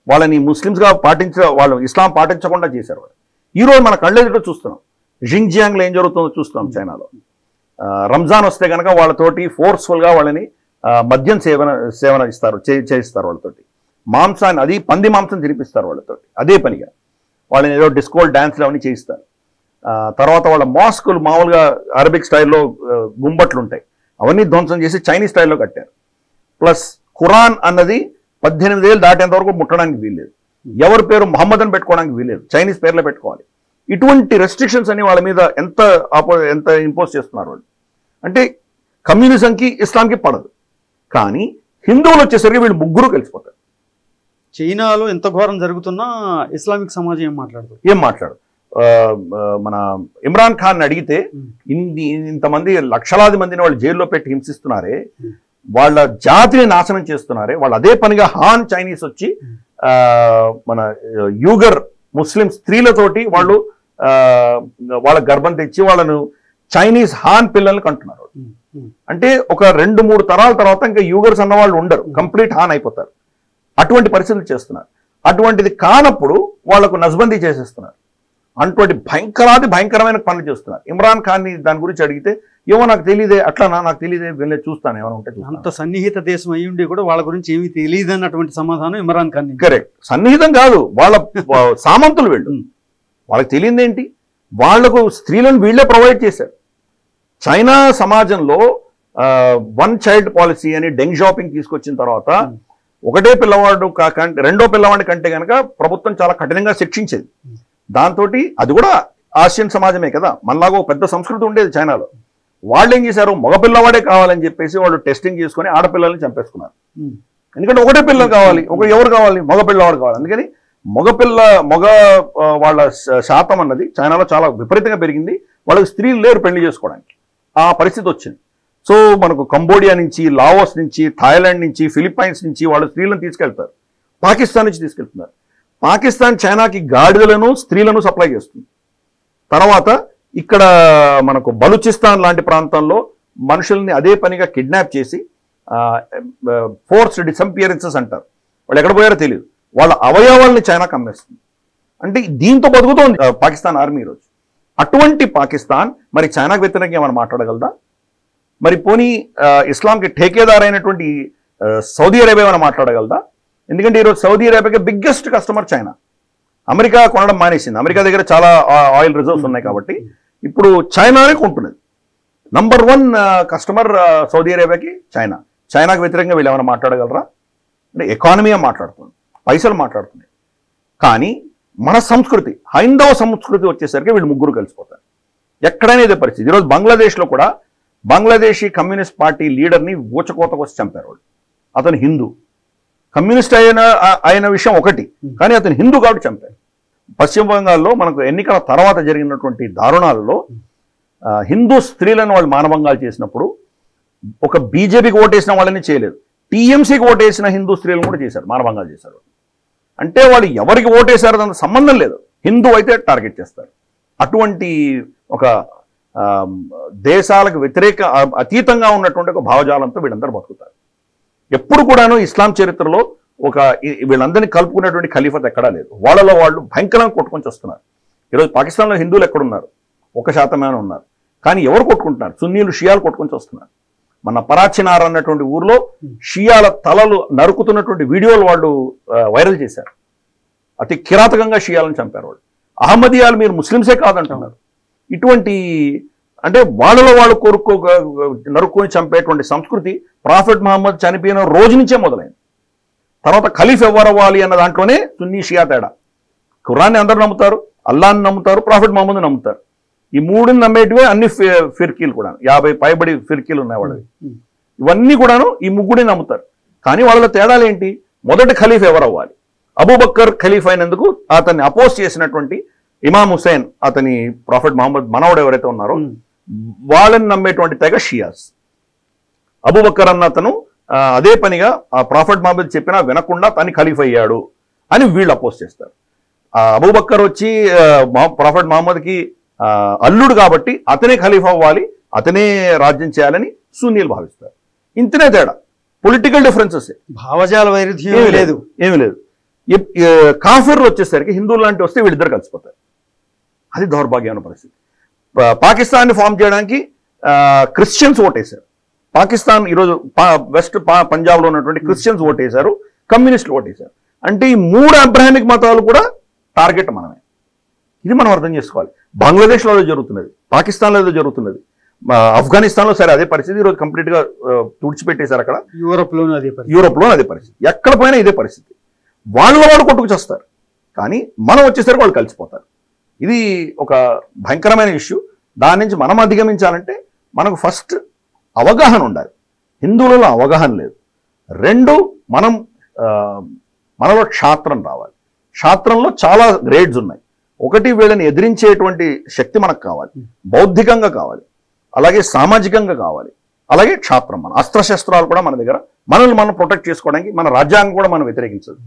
వాళ్ళని ముస్లిమ్స్గా వాళ్ళు ఇస్లాం పాటించకుండా చేశారు. ఈరోజు మన కళ్ళెదుట చూస్తున్నాం. జింగ్జియాంగ్లో ఏం జరుగుతుందో చూస్తున్నాం. చైనాలో రంజాన్ వస్తే కనుక వాళ్ళతోటి ఫోర్స్ఫుల్గా వాళ్ళని మద్యం సేవన ఇస్తారు, చేయిస్తారు. వాళ్ళతోటి మాంసాన్ని, అది పంది మాంసం తినిపిస్తారు వాళ్ళతోటి, అదే పనిగా వాళ్ళని ఏదో డిస్కోల్ డ్యాన్స్లు అవన్నీ చేయిస్తారు. తర్వాత వాళ్ళ మాస్కులు మామూలుగా అరబిక్ స్టైల్లో గుంబట్లు ఉంటాయి, అవన్నీ ధ్వంసం చేసి చైనీస్ స్టైల్లో కట్టారు. ప్లస్ ఖురాన్ అన్నది 18 ఏళ్ళు దాటేంత వరకు ముట్టడానికి వీల్లేదు, ఎవరి పేరు మహమ్మద్ అని పెట్టుకోవడానికి వీల్లేదు, చైనీస్ పేర్లే పెట్టుకోవాలి. ఇటువంటి రెస్ట్రిక్షన్స్ అని వాళ్ళ మీద ఎంత ఇంపోజ్ చేస్తున్నారు వాళ్ళు. అంటే కమ్యూనిజంకి, ఇస్లాంకి పడదు. కానీ హిందువులు వచ్చేసరికి వీళ్ళు ముగ్గురు కలిసిపోతారు. చైనాలో ఎంత ఘోరం జరుగుతున్నా ఇస్లామిక్ సమాజం ఏం మాట్లాడదు. మన ఇమ్రాన్ ఖాన్ అడిగితే ఇంతమంది లక్షలాది మందిని వాళ్ళు జైల్లో పెట్టి హింసిస్తున్నారే, వాళ్ళ జాతిని నాశనం చేస్తున్నారే, వాళ్ళు అదే పనిగా హాన్ చైనీస్ వచ్చి మన యూగర్ ముస్లిం స్త్రీలతోటి వాళ్ళు వాళ్ళ గర్భం తెచ్చి వాళ్ళను చైనీస్ హాన్ పిల్లల్ని కంటున్నారు. అంటే ఒక 2-3 తరాల తర్వాత ఇంకా యూగర్స్ అన్న వాళ్ళు ఉండరు, కంప్లీట్ హాన్ అయిపోతారు. అటువంటి పరిస్థితులు చేస్తున్నారు. అటువంటిది కానప్పుడు వాళ్లకు నజ్బందీ చేసేస్తున్నారు. అటువంటి భయంకరమైన పనులు చేస్తున్నారు. ఇమ్రాన్ ఖాన్ని దాని గురించి అడిగితే ఏమో నాకు తెలియదే, అట్లానా, నాకు తెలియదే, వెళ్ళే చూస్తాను ఏమైనా ఉంటే. అంత సన్నిహిత దేశం అయ్యుండి కూడా వాళ్ళ గురించి ఏమీ తెలియదు అన్నటువంటి సమాధానం ఇమ్రాన్ ఖాన్. కరెక్ట్. సన్నిహితం కాదు, వాళ్ళ సామంతులు వీళ్ళు. వాళ్ళకి తెలియదు ఏంటి, వాళ్లకు స్త్రీలను వీళ్ళే ప్రొవైడ్ చేశారు. చైనా సమాజంలో 1 చైల్డ్ పాలసీ అని డెంగ్ షాపింగ్ తీసుకొచ్చిన తర్వాత ఒకటే పిల్లవాడు కాకంటే రెండో పిల్లవాడి కంటే కనుక ప్రభుత్వం చాలా కఠినంగా శిక్షించేది. దాంతో అది కూడా ఆసియన్ సమాజమే కదా, మనలాగా పెద్ద సంస్కృతి ఉండేది చైనాలో. వాళ్ళు ఏం చేశారు, మగపిల్లవాడే కావాలని చెప్పేసి వాళ్ళు టెస్టింగ్ చేసుకుని ఆడపిల్లల్ని చంపేసుకున్నారు. ఎందుకంటే ఒకటే పిల్లలు కావాలి, ఎవరు కావాలి, మగపిల్లవాడు కావాలి. అందుకని మగ వాళ్ళ శాతం అన్నది చైనాలో చాలా విపరీతంగా పెరిగింది. వాళ్ళకి స్త్రీలు లేరు పెళ్లి చేసుకోవడానికి, ఆ పరిస్థితి వచ్చింది. సో మనకు కంబోడియా నుంచి, లావోస్ నుంచి, థాయిలాండ్ నుంచి, ఫిలిప్పైన్స్ నుంచి వాళ్ళు స్త్రీలను తీసుకెళ్తారు. పాకిస్తాన్ నుంచి తీసుకెళ్తున్నారు. పాకిస్తాన్ చైనాకి గాడిదలను, స్త్రీలను సప్లై చేస్తుంది. తర్వాత ఇక్కడ మనకు బలూచిస్తాన్ లాంటి ప్రాంతంలో మనుషుల్ని అదే పనిగా కిడ్నాప్ చేసి ఫోర్స్డ్ డిసంపియరెన్సెస్ అంటారు. వాళ్ళు ఎక్కడ పోయారో తెలియదు. వాళ్ళ అవయవాల్ని చైనాకి అమ్మేస్తుంది. అంటే దీంతో బతుకుతోంది పాకిస్తాన్ ఆర్మీ ఈరోజు. అటువంటి పాకిస్తాన్ మరి చైనాకు వ్యతిరేకంగా ఏమైనా మాట్లాడగలదా? మరి పోనీ ఇస్లాంకి ఠేకేదార్ అయినటువంటి సౌదీ అరేబియా ఏమైనా మాట్లాడగలదా? ఎందుకంటే ఈరోజు సౌదీ అరేబియాకి బిగ్గెస్ట్ కస్టమర్ చైనా. అమెరికా కొనడం మానేసింది. అమెరికా దగ్గర చాలా ఆయిల్ రిజర్వ్స్ ఉన్నాయి కాబట్టి ఇప్పుడు చైనానే కొంటున్నది. నంబర్ 1 కస్టమర్ సౌదీ అరేబియాకి చైనా. చైనాకు వ్యతిరేకంగా వీళ్ళు ఏమైనా మాట్లాడగలరా? అంటే ఎకానమీ మాట్లాడుతుంది, పైసలు మాట్లాడుతుంది. కానీ మన సంస్కృతి, హైందవ సంస్కృతి వచ్చేసరికి వీళ్ళు ముగ్గురు కలిసిపోతారు. ఎక్కడైనా ఇదే పరిస్థితి. ఈరోజు బంగ్లాదేశ్లో కూడా బంగ్లాదేశీ కమ్యూనిస్ట్ పార్టీ లీడర్ని ఊచకోతకొచ్చి చంపారు వాళ్ళు. అతను హిందూ. కమ్యూనిస్ట్ అయిన విషయం ఒకటి, కానీ అతను హిందూ కాబట్టి చంపారు. పశ్చిమ బంగాల్లో మనకు ఎన్నికల తర్వాత జరిగినటువంటి దారుణాలలో హిందూ స్త్రీలను వాళ్ళు మానభంగాలు చేసినప్పుడు ఒక బీజేపీకి ఓటేసిన వాళ్ళని చేయలేదు, టీఎంసీకి ఓటేసిన హిందూ స్త్రీలను కూడా చేశారు, మానభంగాలు చేశారు. అంటే వాళ్ళు ఎవరికి ఓటేశారో దానికి సంబంధం లేదు, హిందూ అయితే టార్గెట్ చేస్తారు. అటువంటి ఒక దేశాలకు వ్యతిరేక అతీతంగా ఉన్నటువంటి ఒక భావజాలంతో వీళ్ళందరూ బతుకుతారు. ఎప్పుడు కూడాను ఇస్లాం చరిత్రలో ఒక వీళ్ళందరినీ కలుపుకునేటువంటి ఖలీఫత్ ఎక్కడా లేదు. వాళ్ళలో వాళ్ళు భయంకరంగా కొట్టుకొని వస్తున్నారు. ఈరోజు పాకిస్తాన్లో హిందువులు ఎక్కడున్నారు? 1% ఉన్నారు. కానీ ఎవరు కొట్టుకుంటున్నారు? సున్నీలు, షియాలు కొట్టుకొని వస్తున్నారు. మన పరాచినార్ అన్నటువంటి ఊర్లో షియాల తలలు నరుకుతున్నటువంటి వీడియోలు వాళ్ళు వైరల్ చేశారు. అతి కిరాతకంగా షియాలను చంపారు వాళ్ళు. అహ్మదియాలు మీరు ముస్లింసే కాదంటున్నారు. ఇటువంటి అంటే వాళ్ళలో వాళ్ళు నరుక్కొని చంపేటువంటి సంస్కృతి ప్రాఫెట్ మహమ్మద్ చనిపోయిన రోజు నుంచే మొదలైంది. తర్వాత ఖలీఫ్ ఎవరవ్వాలి అన్న దాంట్లోనే సున్నీ షియా తేడా. ఖురాన్ని అందరూ నమ్ముతారు, అల్లాహ్ని నమ్ముతారు, ప్రాఫెట్ మహమ్మద్ని నమ్ముతారు. ఈ మూడుని నమ్మేటివే అన్ని ఫిర్కీలు కూడా, 50 పైబడి ఫిర్కీలు ఉన్నాయి వాళ్ళవి. ఇవన్నీ కూడాను ఈ ముగ్గుడిని నమ్ముతారు. కానీ వాళ్ళలో తేడాలు ఏంటి? మొదటి ఖలీఫ్ ఎవరవ్వాలి? అబూబక్కర్ ఖలీఫ్ అయినందుకు అతన్ని అపోజ్ చేసినటువంటి ఇమాం హుసేన్, అతని ప్రాఫెట్ మహమ్మద్ మనవడు ఎవరైతే ఉన్నారో వాళ్ళని నమ్మేటువంటి తెగ షియాస్. అబూబక్కర్ అన్న అతను అదే పనిగా ప్రాఫెట్ మహమ్మద్ చెప్పినా వినకుండా తను ఖలీఫ్ అయ్యాడు అని వీళ్ళు అపోజ్ చేస్తారు. అబూబక్కర్ వచ్చి ప్రాఫెట్ మహమ్మద్కి అల్లుడు కాబట్టి అతనే ఖలీఫ్ అవ్వాలి, అతనే రాజ్యం చేయాలని సున్నీలు భావిస్తారు. ఇంతనే తేడా, పొలిటికల్ డిఫరెన్సెస్, భావజాల వైరుధ్యం ఏమీ లేదు. కాఫిర్లు వచ్చేసరికి హిందువులు లాంటి వస్తే వీళ్ళిద్దరు కలిసిపోతారు. అది దౌర్భాగ్యమైన పరిస్థితి. పాకిస్తాన్ని ఫామ్ చేయడానికి క్రిస్టియన్స్ ఓటేశారు. పాకిస్తాన్ ఈరోజు వెస్ట్ పంజాబ్లో ఉన్నటువంటి క్రిస్టియన్స్ ఓటేశారు, కమ్యూనిస్టులు ఓటేశారు. అంటే ఈ 3 అబ్రహామిక్ మతాలు కూడా టార్గెట్ మనమే. ఇది మనం అర్థం చేసుకోవాలి. బంగ్లాదేశ్లో అదే జరుగుతున్నది, పాకిస్తాన్లో ఏదో జరుగుతున్నది, ఆఫ్ఘనిస్తాన్లో సరే అదే పరిస్థితి. ఈరోజు కంప్లీట్గా తుడిచిపెట్టేశారు. అక్కడ యూరోప్లోనూ అదే పరిస్థితి, ఎక్కడ పోయినా ఇదే పరిస్థితి. వాళ్ళు కొట్టుకు చేస్తారు. కానీ మనం వచ్చేసరికి వాళ్ళు కలిసిపోతారు. ఇది ఒక భయంకరమైన ఇష్యూ. దాని నుంచి మనం అధిగమించాలంటే మనకు ఫస్ట్ అవగాహన ఉండాలి. హిందువులలో అవగాహన లేదు. 2 మనలో క్షాత్రం రావాలి. క్షాత్రంలో చాలా గ్రేడ్స్ ఉన్నాయి. 1 వీళ్ళని ఎదిరించేటువంటి శక్తి మనకు కావాలి, బౌద్ధికంగా కావాలి, అలాగే సామాజికంగా కావాలి, అలాగే క్షాత్రం. మన అస్త్రశస్త్రాలు కూడా మన దగ్గర, మనల్ని మనం ప్రొటెక్ట్ చేసుకోవడానికి మన రాజ్యాంగం కూడా మనం వ్యతిరేకించదు.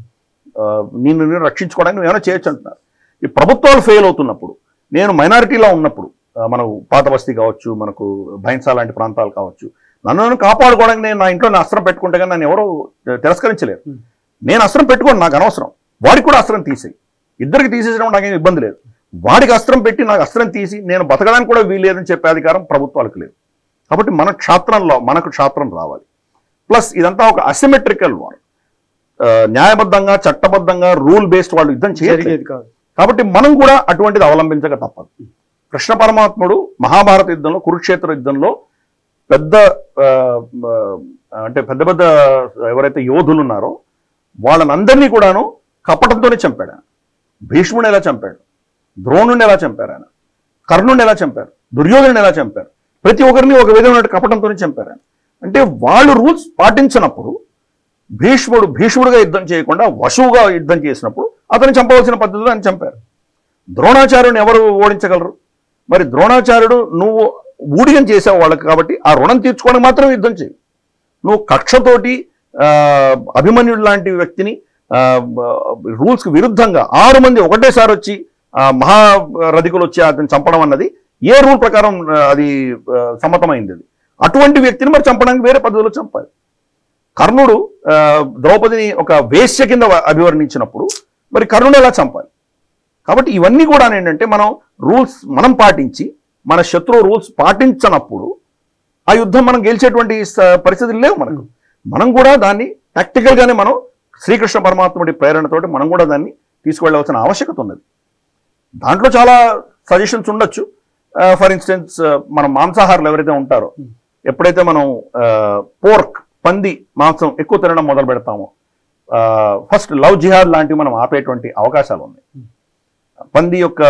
నేను రక్షించుకోవడానికి నువ్వు ఏమైనా చేయొచ్చు అంటున్నారు. ఈ ప్రభుత్వాలు ఫెయిల్ అవుతున్నప్పుడు, నేను మైనారిటీలో ఉన్నప్పుడు, మనకు పాత బస్తీ కావచ్చు, మనకు భైన్సా లాంటి ప్రాంతాలు కావచ్చు, నన్ను కాపాడుకోవడానికి నేను నా ఇంట్లో నా అస్త్రం పెట్టుకుంటే కానీ నన్ను ఎవరో తిరస్కరించలేరు. నేను అస్త్రం పెట్టుకోండి, నాకు అనవసరం. వాడికి కూడా అస్త్రం తీసేయి, ఇద్దరికి తీసేసడం నాకేం ఇబ్బంది లేదు. వాడికి అస్త్రం పెట్టి నాకు అస్త్రం తీసి నేను బతకడానికి కూడా వీలేదని చెప్పే అధికారం ప్రభుత్వాలకు లేదు. కాబట్టి మన క్షాత్రంలో మనకు క్షాత్రం రావాలి. ప్లస్ ఇదంతా ఒక అసిమెట్రికల్ వార్, న్యాయబద్ధంగా చట్టబద్ధంగా రూల్ బేస్డ్ వాళ్ళు యుద్ధం చేయలేదు కాదు. కాబట్టి మనం కూడా అటువంటిది అవలంబించక తప్పదు. కృష్ణ పరమాత్ముడు మహాభారత యుద్ధంలో, కురుక్షేత్ర యుద్ధంలో పెద్ద ఎవరైతే యోధులు ఉన్నారో వాళ్ళనందరినీ కూడాను కపటంతోనే చంపాడు ఆయన. భీష్ముడిని ఎలా చంపాడు, ద్రోణుడిని ఎలా చంపారు, ఆయన కర్ణుడిని ఎలా చంపారు, దుర్యోధనుని ఎలా చంపారు, ప్రతి ఒక్కరిని ఒక విధమైన కపటంతోనే చంపారు ఆయన. అంటే వాళ్ళు రూల్స్ పాటించినప్పుడు భీష్ముడుగా యుద్ధం చేయకుండా వశువుగా యుద్ధం చేసినప్పుడు అతను చంపవలసిన పద్ధతిలో ఆయన చంపారు. ద్రోణాచార్యుని ఎవరు ఓడించగలరు? మరి ద్రోణాచార్యుడు నువ్వు ఊడిగం చేసావు వాళ్ళకి, కాబట్టి ఆ రుణం తీర్చుకోవడానికి మాత్రం యుద్ధం చేయి. నువ్వు కక్షతోటి అభిమన్యుడు లాంటి వ్యక్తిని రూల్స్కి విరుద్ధంగా 6 మంది ఒకటేసారి వచ్చి మహారథికులు వచ్చి అతను చంపడం అన్నది ఏ రూల్ ప్రకారం అది సమ్మతమైంది? అది అటువంటి వ్యక్తిని మరి చంపడానికి వేరే పద్ధతిలో చంపాలి. కర్ణుడు ద్రౌపదిని ఒక వేశ్య కింద అభివర్ణించినప్పుడు మరి కర్ణుడు ఎలా చంపాలి? కాబట్టి ఇవన్నీ కూడా ఏంటంటే మనం రూల్స్ మనం పాటించి మన శత్రువు రూల్స్ పాటించనప్పుడు ఆ యుద్ధం మనం గెలిచేటువంటి పరిస్థితులు లేవు మనకు. మనం కూడా దాన్ని ప్రాక్టికల్గానే మనం శ్రీకృష్ణ పరమాత్ముడి ప్రేరణతోటి మనం కూడా దాన్ని తీసుకువెళ్ళవలసిన ఆవశ్యకత ఉన్నది. దాంట్లో చాలా సజెషన్స్ ఉండొచ్చు. ఫర్ ఇన్స్టెన్స్ మనం మాంసాహారులు ఎవరైతే ఉంటారో, ఎప్పుడైతే మనం పోర్క్ పంది మాంసం ఎక్కువ తినడం మొదలు పెడతామో ఫస్ట్ లవ్ జిహాద్ లాంటివి మనం ఆపేటువంటి అవకాశాలు ఉన్నాయి. పంది యొక్క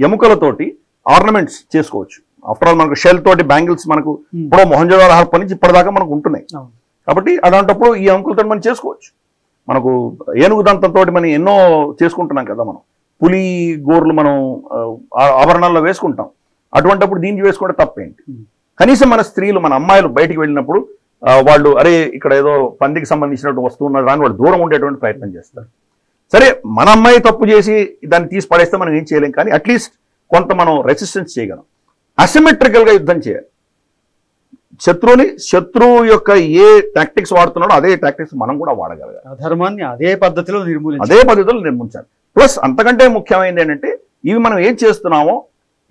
ఎముకలతోటి ఆర్నమెంట్స్ చేసుకోవచ్చు. ఆఫ్టర్ ఆల్ మనకు షెల్ తోటి బ్యాంగిల్స్ మనకు ఇప్పుడు మొహంజోదారో హరప్ప నుంచి ఇప్పటిదాకా మనకు ఉంటున్నాయి. కాబట్టి అలాంటప్పుడు ఈ ఎముకలతో మనం చేసుకోవచ్చు. మనకు ఏనుగు దంతంతో మనం ఎన్నో చేసుకుంటున్నాం కదా. మనం పులి గోర్లు మనం ఆభరణాల్లో వేసుకుంటాం. అటువంటిప్పుడు దీనికి వేసుకుంటే తప్పేంటి? కనీసం మన స్త్రీలు, మన అమ్మాయిలు బయటికి వెళ్ళినప్పుడు వాళ్ళు అరే ఇక్కడ ఏదో పందికి సంబంధించినటువంటి వస్తువు ఉన్నది అని వాళ్ళు దూరం ఉండేటువంటి ప్రయత్నం చేస్తారు. సరే, మన అమ్మాయి తప్పు చేసి దాన్ని తీసి పడేస్తే మనం ఏం చేయలేం, కానీ అట్లీస్ట్ కొంత మనం రెసిస్టెన్స్ చేయగలం. అసిమెట్రికల్గా యుద్ధం చేయాలి. శత్రువు యొక్క ఏ టాక్టిక్స్ వాడుతున్నాడో అదే టాక్టిక్స్ మనం కూడా వాడగలగాలి. ధర్మాన్ని అదే పద్ధతిలో నిర్మించాలి. ప్లస్ అంతకంటే ముఖ్యమైనది ఏంటంటే ఇవి మనం ఏం చేస్తున్నామో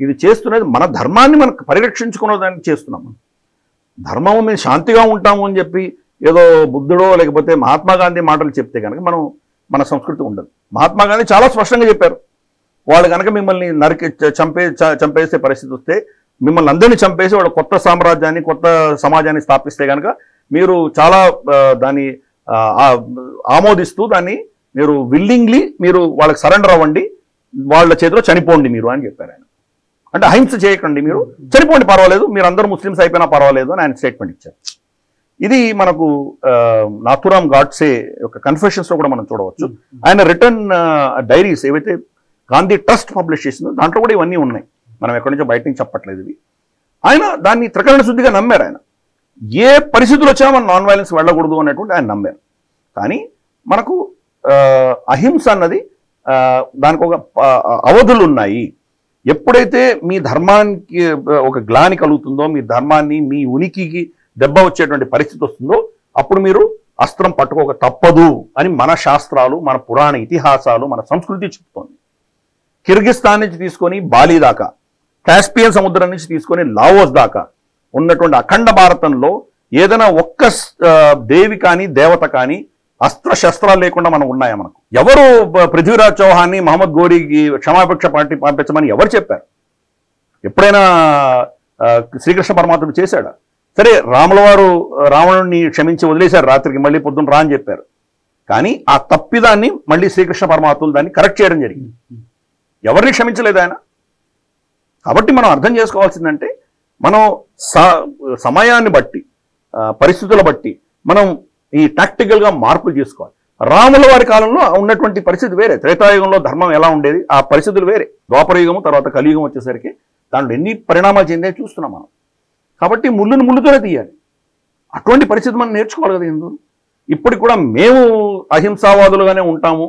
ఇది చేస్తున్నది మన ధర్మాన్ని మనకు పరిరక్షించుకునేదానికి చేస్తున్నాం. ధర్మము మేము శాంతిగా ఉంటాము అని చెప్పి ఏదో బుద్ధుడో లేకపోతే మహాత్మా గాంధీ మాటలు చెప్తే కనుక మన సంస్కృతి ఉండదు. మహాత్మా గాంధీ చాలా స్పష్టంగా చెప్పారు, వాళ్ళు కనుక మిమ్మల్ని చంపేసే పరిస్థితి వస్తే, మిమ్మల్ని అందరినీ చంపేసి వాళ్ళు కొత్త సామ్రాజ్యాన్ని, కొత్త సమాజాన్ని స్థాపిస్తే కనుక మీరు చాలా దాన్ని ఆమోదిస్తూ దాన్ని మీరు విల్లింగ్లీ మీరు వాళ్ళకి సరెండర్ అవ్వండి, వాళ్ళ చేతిలో చనిపోండి మీరు అని చెప్పారు ఆయన. అంటే అహింస చేయకండి, మీరు చనిపోండి పర్వాలేదు, మీరు అందరూ ముస్లిమ్స్ అయిపోయినా పర్వాలేదు అని ఆయన స్టేట్మెంట్ ఇచ్చారు. ఇది మనకు నాథురామ్ గాడ్సే యొక్క కన్ఫెషన్స్లో కూడా మనం చూడవచ్చు. ఆయన రిటర్న్ డైరీస్ ఏవైతే గాంధీ ట్రస్ట్ పబ్లిష్ చేసిందో దాంట్లో కూడా ఇవన్నీ ఉన్నాయి. మనం ఎక్కడి నుంచో బయట నుంచి చెప్పట్లేదు ఇవి. ఆయన దాన్ని త్రికరణ శుద్ధిగా నమ్మారు. ఆయన ఏ పరిస్థితులు వచ్చినా మనం నాన్ వైలెన్స్ వెళ్ళకూడదు అనేటువంటి ఆయన నమ్మారు. కానీ మనకు అహింస అన్నది దానికి ఒక అవధులు ఉన్నాయి. ఎప్పుడైతే మీ ధర్మానికి ఒక గ్లాని కలుగుతుందో, మీ ధర్మాన్ని, మీ ఉనికికి దెబ్బ వచ్చేటువంటి పరిస్థితి వస్తుందో అప్పుడు మీరు అస్త్రం పట్టుకోక తప్పదు అని మన శాస్త్రాలు, మన పురాణ ఇతిహాసాలు, మన సంస్కృతి చెప్తోంది. కిర్గిస్తాన్ నుంచి తీసుకొని బాలి దాకా, కాస్పియన్ సముద్రం నుంచి తీసుకొని లావోస్ దాకా ఉన్నటువంటి అఖండ భారతంలో ఏదైనా ఒక్క దేవి కానీ దేవత కానీ అస్త్రశస్త్రాలు లేకుండా మనం ఉన్నాయా? మనకు ఎవరు పృథ్వీరాజ్ చౌహాన్ని మహమ్మద్ గోరీకి క్షమాభిక్ష పంపించమని ఎవరు చెప్పారు? ఎప్పుడైనా శ్రీకృష్ణ పరమాత్ముడు చేశాడా? సరే, రాముల వారు రావణుడిని క్షమించి వదిలేశారు, రాత్రికి మళ్ళీ పొద్దున్న రా అని చెప్పారు. కానీ ఆ తప్పిదాన్ని మళ్ళీ శ్రీకృష్ణ పరమాత్ములు దాన్ని కరెక్ట్ చేయడం జరిగింది. ఎవరిని క్షమించలేదు ఆయన. కాబట్టి మనం అర్థం చేసుకోవాల్సిందంటే మనం సమయాన్ని బట్టి, పరిస్థితుల బట్టి మనం ఈ టాక్టికల్గా మార్పులు చేసుకోవాలి. రాముల వారి కాలంలో ఉన్నటువంటి పరిస్థితి వేరే, త్రేతాయుగంలో ధర్మం ఎలా ఉండేది ఆ పరిస్థితులు వేరే, ద్వాపర యుగము తర్వాత కలియుగం వచ్చేసరికి దాంట్లో ఎన్ని పరిణామాలు చెందే చూస్తున్నాం మనం. కాబట్టి ముళ్ళుని ముళ్ళుతోనే తీయాలి. అటువంటి పరిస్థితి మనం నేర్చుకోవాలి కదా. ఎందుకు ఇప్పటికి కూడా మేము అహింసావాదులుగానే ఉంటాము,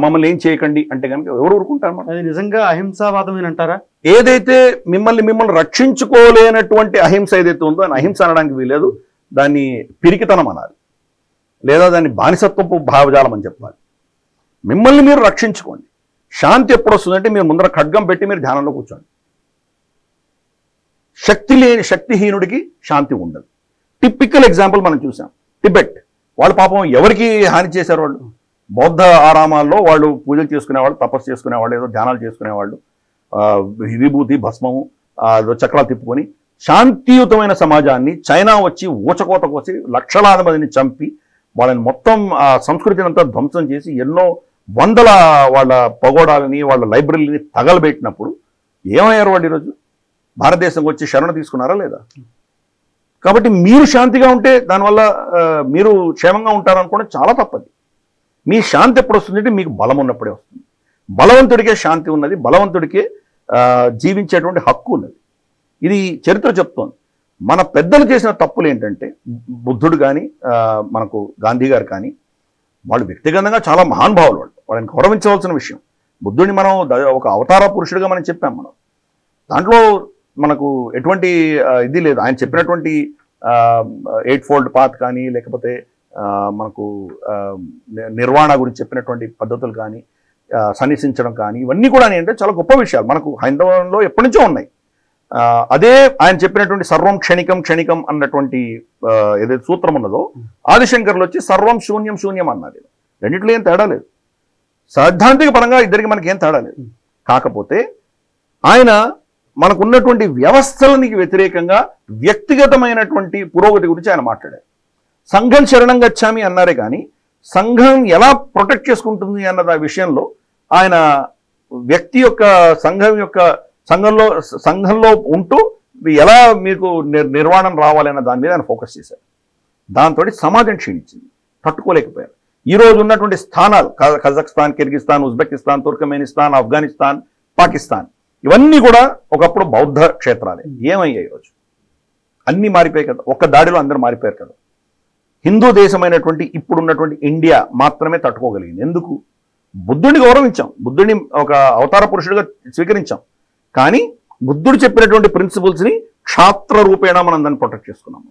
మమ్మల్ని ఏం చేయకండి అంటే కనుక ఎవరు ఊరుకుంటారు? మనం అది నిజంగా అహింసావాదమేనంటారా? ఏదైతే మిమ్మల్ని రక్షించుకోలేనటువంటి అహింస ఏదైతే ఉందో అని అహింస అనడానికి వీలేదు. దాన్ని పిరికితనం అనాలి, లేదా దాన్ని బానిసత్వపు భావజాలం అని చెప్పాలి. మిమ్మల్ని మీరు రక్షించుకోండి. శాంతి ఎప్పుడు వస్తుందంటే మీరు ముందర ఖడ్గం పెట్టి మీరు ధ్యానంలో కూర్చోండి. శక్తిహీనుడికి శాంతి ఉండదు. టిపికల్ ఎగ్జాంపుల్ మనం చూసాం, టిబెట్. వాళ్ళు పాపం ఎవరికి హాని చేశారు? వాళ్ళు బౌద్ధ ఆరామాల్లో వాళ్ళు పూజలు చేసుకునేవాళ్ళు, తపస్సు చేసుకునేవాళ్ళు, ఏదో ధ్యానాలు చేసుకునేవాళ్ళు, విభూతి భస్మము చక్రాలు తిప్పుకొని శాంతియుతమైన సమాజాన్ని చైనా వచ్చి ఊచకోత కోసి లక్షలాది మందిని చంపి వాళ్ళని మొత్తం ఆ సంస్కృతిని అంతా ధ్వంసం చేసి ఎన్నో వందల వాళ్ళ పగోడాలని, వాళ్ళ లైబ్రరీని తగలబెట్టినప్పుడు ఏమయ్యారు వాళ్ళు? ఈరోజు భారతదేశంకి వచ్చి శరణ తీసుకున్నారా లేదా? కాబట్టి మీరు శాంతిగా ఉంటే దానివల్ల మీరు క్షేమంగా ఉంటారనుకోవడం చాలా తప్పది. మీ శాంతి ఎప్పుడు వస్తుందంటే మీకు బలం ఉన్నప్పుడే వస్తుంది. బలవంతుడికే శాంతి ఉన్నది, బలవంతుడికే జీవించేటువంటి హక్కు ఉన్నది. ఇది చరిత్ర చెప్తోంది. మన పెద్దలు చేసిన తప్పులు ఏంటంటే, బుద్ధుడు కానీ మనకు గాంధీ గారు కానీ, వాళ్ళు వ్యక్తిగతంగా చాలా మహానుభావులు, వాళ్ళని గౌరవించవలసిన విషయం. బుద్ధుడిని మనం ఒక అవతార పురుషుడిగా మనం చెప్పాం. మనం దాంట్లో మనకు ఎటువంటి ఇది లేదు. ఆయన చెప్పినటువంటి 8-fold పాత్ కానీ, లేకపోతే మనకు నిర్వాణ గురించి చెప్పినటువంటి పద్ధతులు కానీ, సన్నిసించడం కానీ, ఇవన్నీ కూడా ఏంటంటే చాలా గొప్ప విషయాలు మనకు హైందవంలో ఎప్పటి నుంచో ఉన్నాయి. అదే ఆయన చెప్పినటువంటి సర్వం క్షణికం క్షణికం అన్నటువంటి ఏదైతే సూత్రం ఉన్నదో, ఆదిశంకర్లు వచ్చి సర్వం శూన్యం శూన్యం అన్నది. రెండింటిలో ఏం తేడా లేదు, సైద్ధాంతిక పరంగా ఇద్దరికి మనకి ఏం తేడా లేదు. కాకపోతే ఆయన మనకున్నటువంటి వ్యవస్థలనికి వ్యతిరేకంగా వ్యక్తిగతమైనటువంటి పురోగతి గురించి ఆయన మాట్లాడారు. సంఘం శరణం గచ్చామి అన్నారే కానీ సంఘం ఎలా ప్రొటెక్ట్ చేసుకుంటుంది అన్న విషయంలో ఆయన వ్యక్తి యొక్క సంఘంలో ఉంటూ ఎలా మీకు నిర్వాణం రావాలి అన్న దాని మీద ఆయన ఫోకస్ చేశారు. దాంతో సమాజం క్షీణించింది, తట్టుకోలేకపోయారు. ఈ రోజు ఉన్నటువంటి స్థానాలు Kazakhstan, Kyrgyzstan, Uzbekistan, Turkmenistan, Afghanistan, Pakistan, ఇవన్నీ కూడా ఒకప్పుడు బౌద్ధ క్షేత్రాలే. ఏమయ్యాయి ఈరోజు? అన్నీ మారిపోయాయి కదా, ఒక్క దాడిలో అందరూ మారిపోయారు కదా. హిందూ దేశమైనటువంటి ఇప్పుడున్నటువంటి ఇండియా మాత్రమే తట్టుకోగలిగింది. ఎందుకు? బుద్ధుడిని గౌరవించాం, బుద్ధుడిని ఒక అవతార పురుషుడిగా స్వీకరించాం. కానీ బుద్ధుడు చెప్పినటువంటి ప్రిన్సిపల్స్ని క్షాత్ర రూపేణ మనం దాన్ని ప్రొటెక్ట్ చేసుకున్నాము.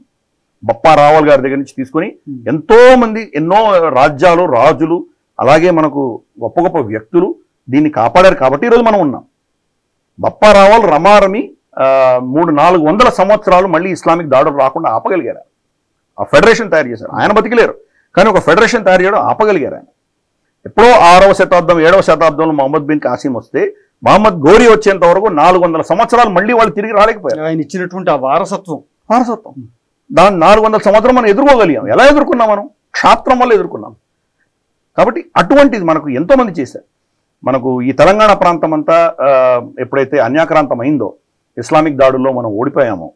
బప్పా రావల్ గారి దగ్గర నుంచి తీసుకుని ఎంతో మంది, ఎన్నో రాజ్యాలు, రాజులు, అలాగే మనకు గొప్ప గొప్ప వ్యక్తులు దీన్ని కాపాడారు కాబట్టి ఈరోజు మనం ఉన్నాం. బప్పా రావల్ రమారమి 300-400 సంవత్సరాలు మళ్ళీ ఇస్లామిక్ దాడులు రాకుండా ఆపగలిగారు. ఆ ఫెడరేషన్ తయారు చేశారు. ఆయన బతికిలేరు కానీ ఒక ఫెడరేషన్ తయారు చేయడం ఆపగలిగారు ఆయన. ఎప్పుడో 6వ శతాబ్దం 7వ శతాబ్దంలో మొహమ్మద్ బిన్ కాసిం వస్తే, మహమ్మద్ గోరీ వచ్చేంత వరకు 400 సంవత్సరాలు మళ్ళీ వాళ్ళు తిరిగి రాలేకపోయారు. ఆయన ఇచ్చినటువంటి ఆ వారసత్వం దాన్ని 400 సంవత్సరం మనం ఎదుర్కోగలిగాం. ఎలా ఎదుర్కొన్నాం? మనం క్షాత్రం వల్ల ఎదుర్కొన్నాం. కాబట్టి అటువంటిది మనకు ఎంతోమంది చేశారు. మనకు ఈ తెలంగాణ ప్రాంతం అంతా ఎప్పుడైతే అన్యాక్రాంతం అయిందో, ఇస్లామిక్ దాడుల్లో మనం ఓడిపోయామో,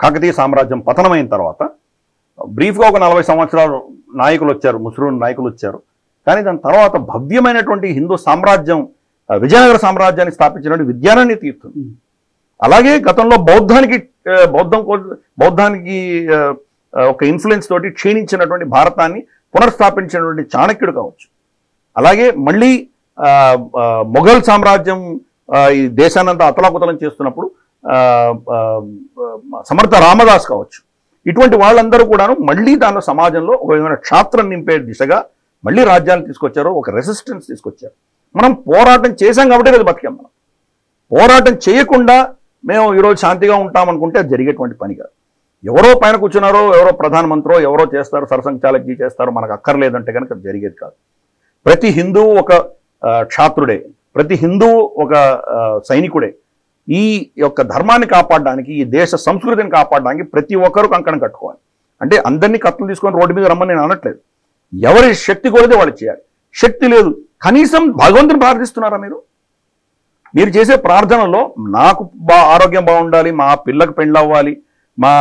కాకతీయ సామ్రాజ్యం పతనమైన తర్వాత బ్రీఫ్గా ఒక 40 సంవత్సరాలు నాయకులు వచ్చారు, ముస్లిం నాయకులు వచ్చారు. కానీ దాని తర్వాత భవ్యమైనటువంటి హిందూ సామ్రాజ్యం, విజయనగర సామ్రాజ్యాన్ని స్థాపించినటువంటి విద్యారణ్య తీర్థం. అలాగే గతంలో బౌద్ధానికి ఒక ఇన్ఫ్లుయెన్స్ తోటి క్షీణించినటువంటి భారతాన్ని పునర్స్థాపించినటువంటి చాణక్యుడు కావచ్చు. అలాగే మళ్ళీ మొఘల్ సామ్రాజ్యం ఈ దేశాన్నంతా అతలాకుతలం చేస్తున్నప్పుడు సమర్థ రామదాస్ కావచ్చు. ఇటువంటి వాళ్ళందరూ కూడాను మళ్ళీ దానిలో సమాజంలో ఒక విధమైన క్షాత్రం నింపే దిశగా మళ్ళీ రాజ్యాన్ని తీసుకొచ్చారు, ఒక రెసిస్టెన్స్ తీసుకొచ్చారు. మనం పోరాటం చేశాం కాబట్టి అది బతికాం. మనం పోరాటం చేయకుండా మేము ఈరోజు శాంతిగా ఉంటామనుకుంటే అది జరిగేటువంటి పని కాదు. ఎవరో పైన కూర్చున్నారో, ఎవరో ప్రధానమంత్రో ఎవరో చేస్తారు, సరసంచాలకీ చేస్తారు, మనకు అక్కర్లేదంటే కనుక అది జరిగేది కాదు. ప్రతి హిందువు ఒక క్షాత్రుడే, ప్రతి హిందువు ఒక సైనికుడే. ఈ యొక్క ధర్మాన్ని కాపాడడానికి, ఈ దేశ సంస్కృతిని కాపాడడానికి ప్రతి ఒక్కరూ కంకణం కట్టుకోవాలి. అంటే అందరినీ కత్తులు తీసుకొని రోడ్డు మీద రమ్మని నేను అనట్లేదు. ఎవరి శక్తి కొలితే వాళ్ళు చేయాలి. శక్తి లేదు, కనీసం భగవంతుని ప్రార్థిస్తున్నారా మీరు? మీరు చేసే ప్రార్థనలో నాకు ఆరోగ్యం బాగుండాలి, మా పిల్లకు పెళ్ళవ్వాలి, మా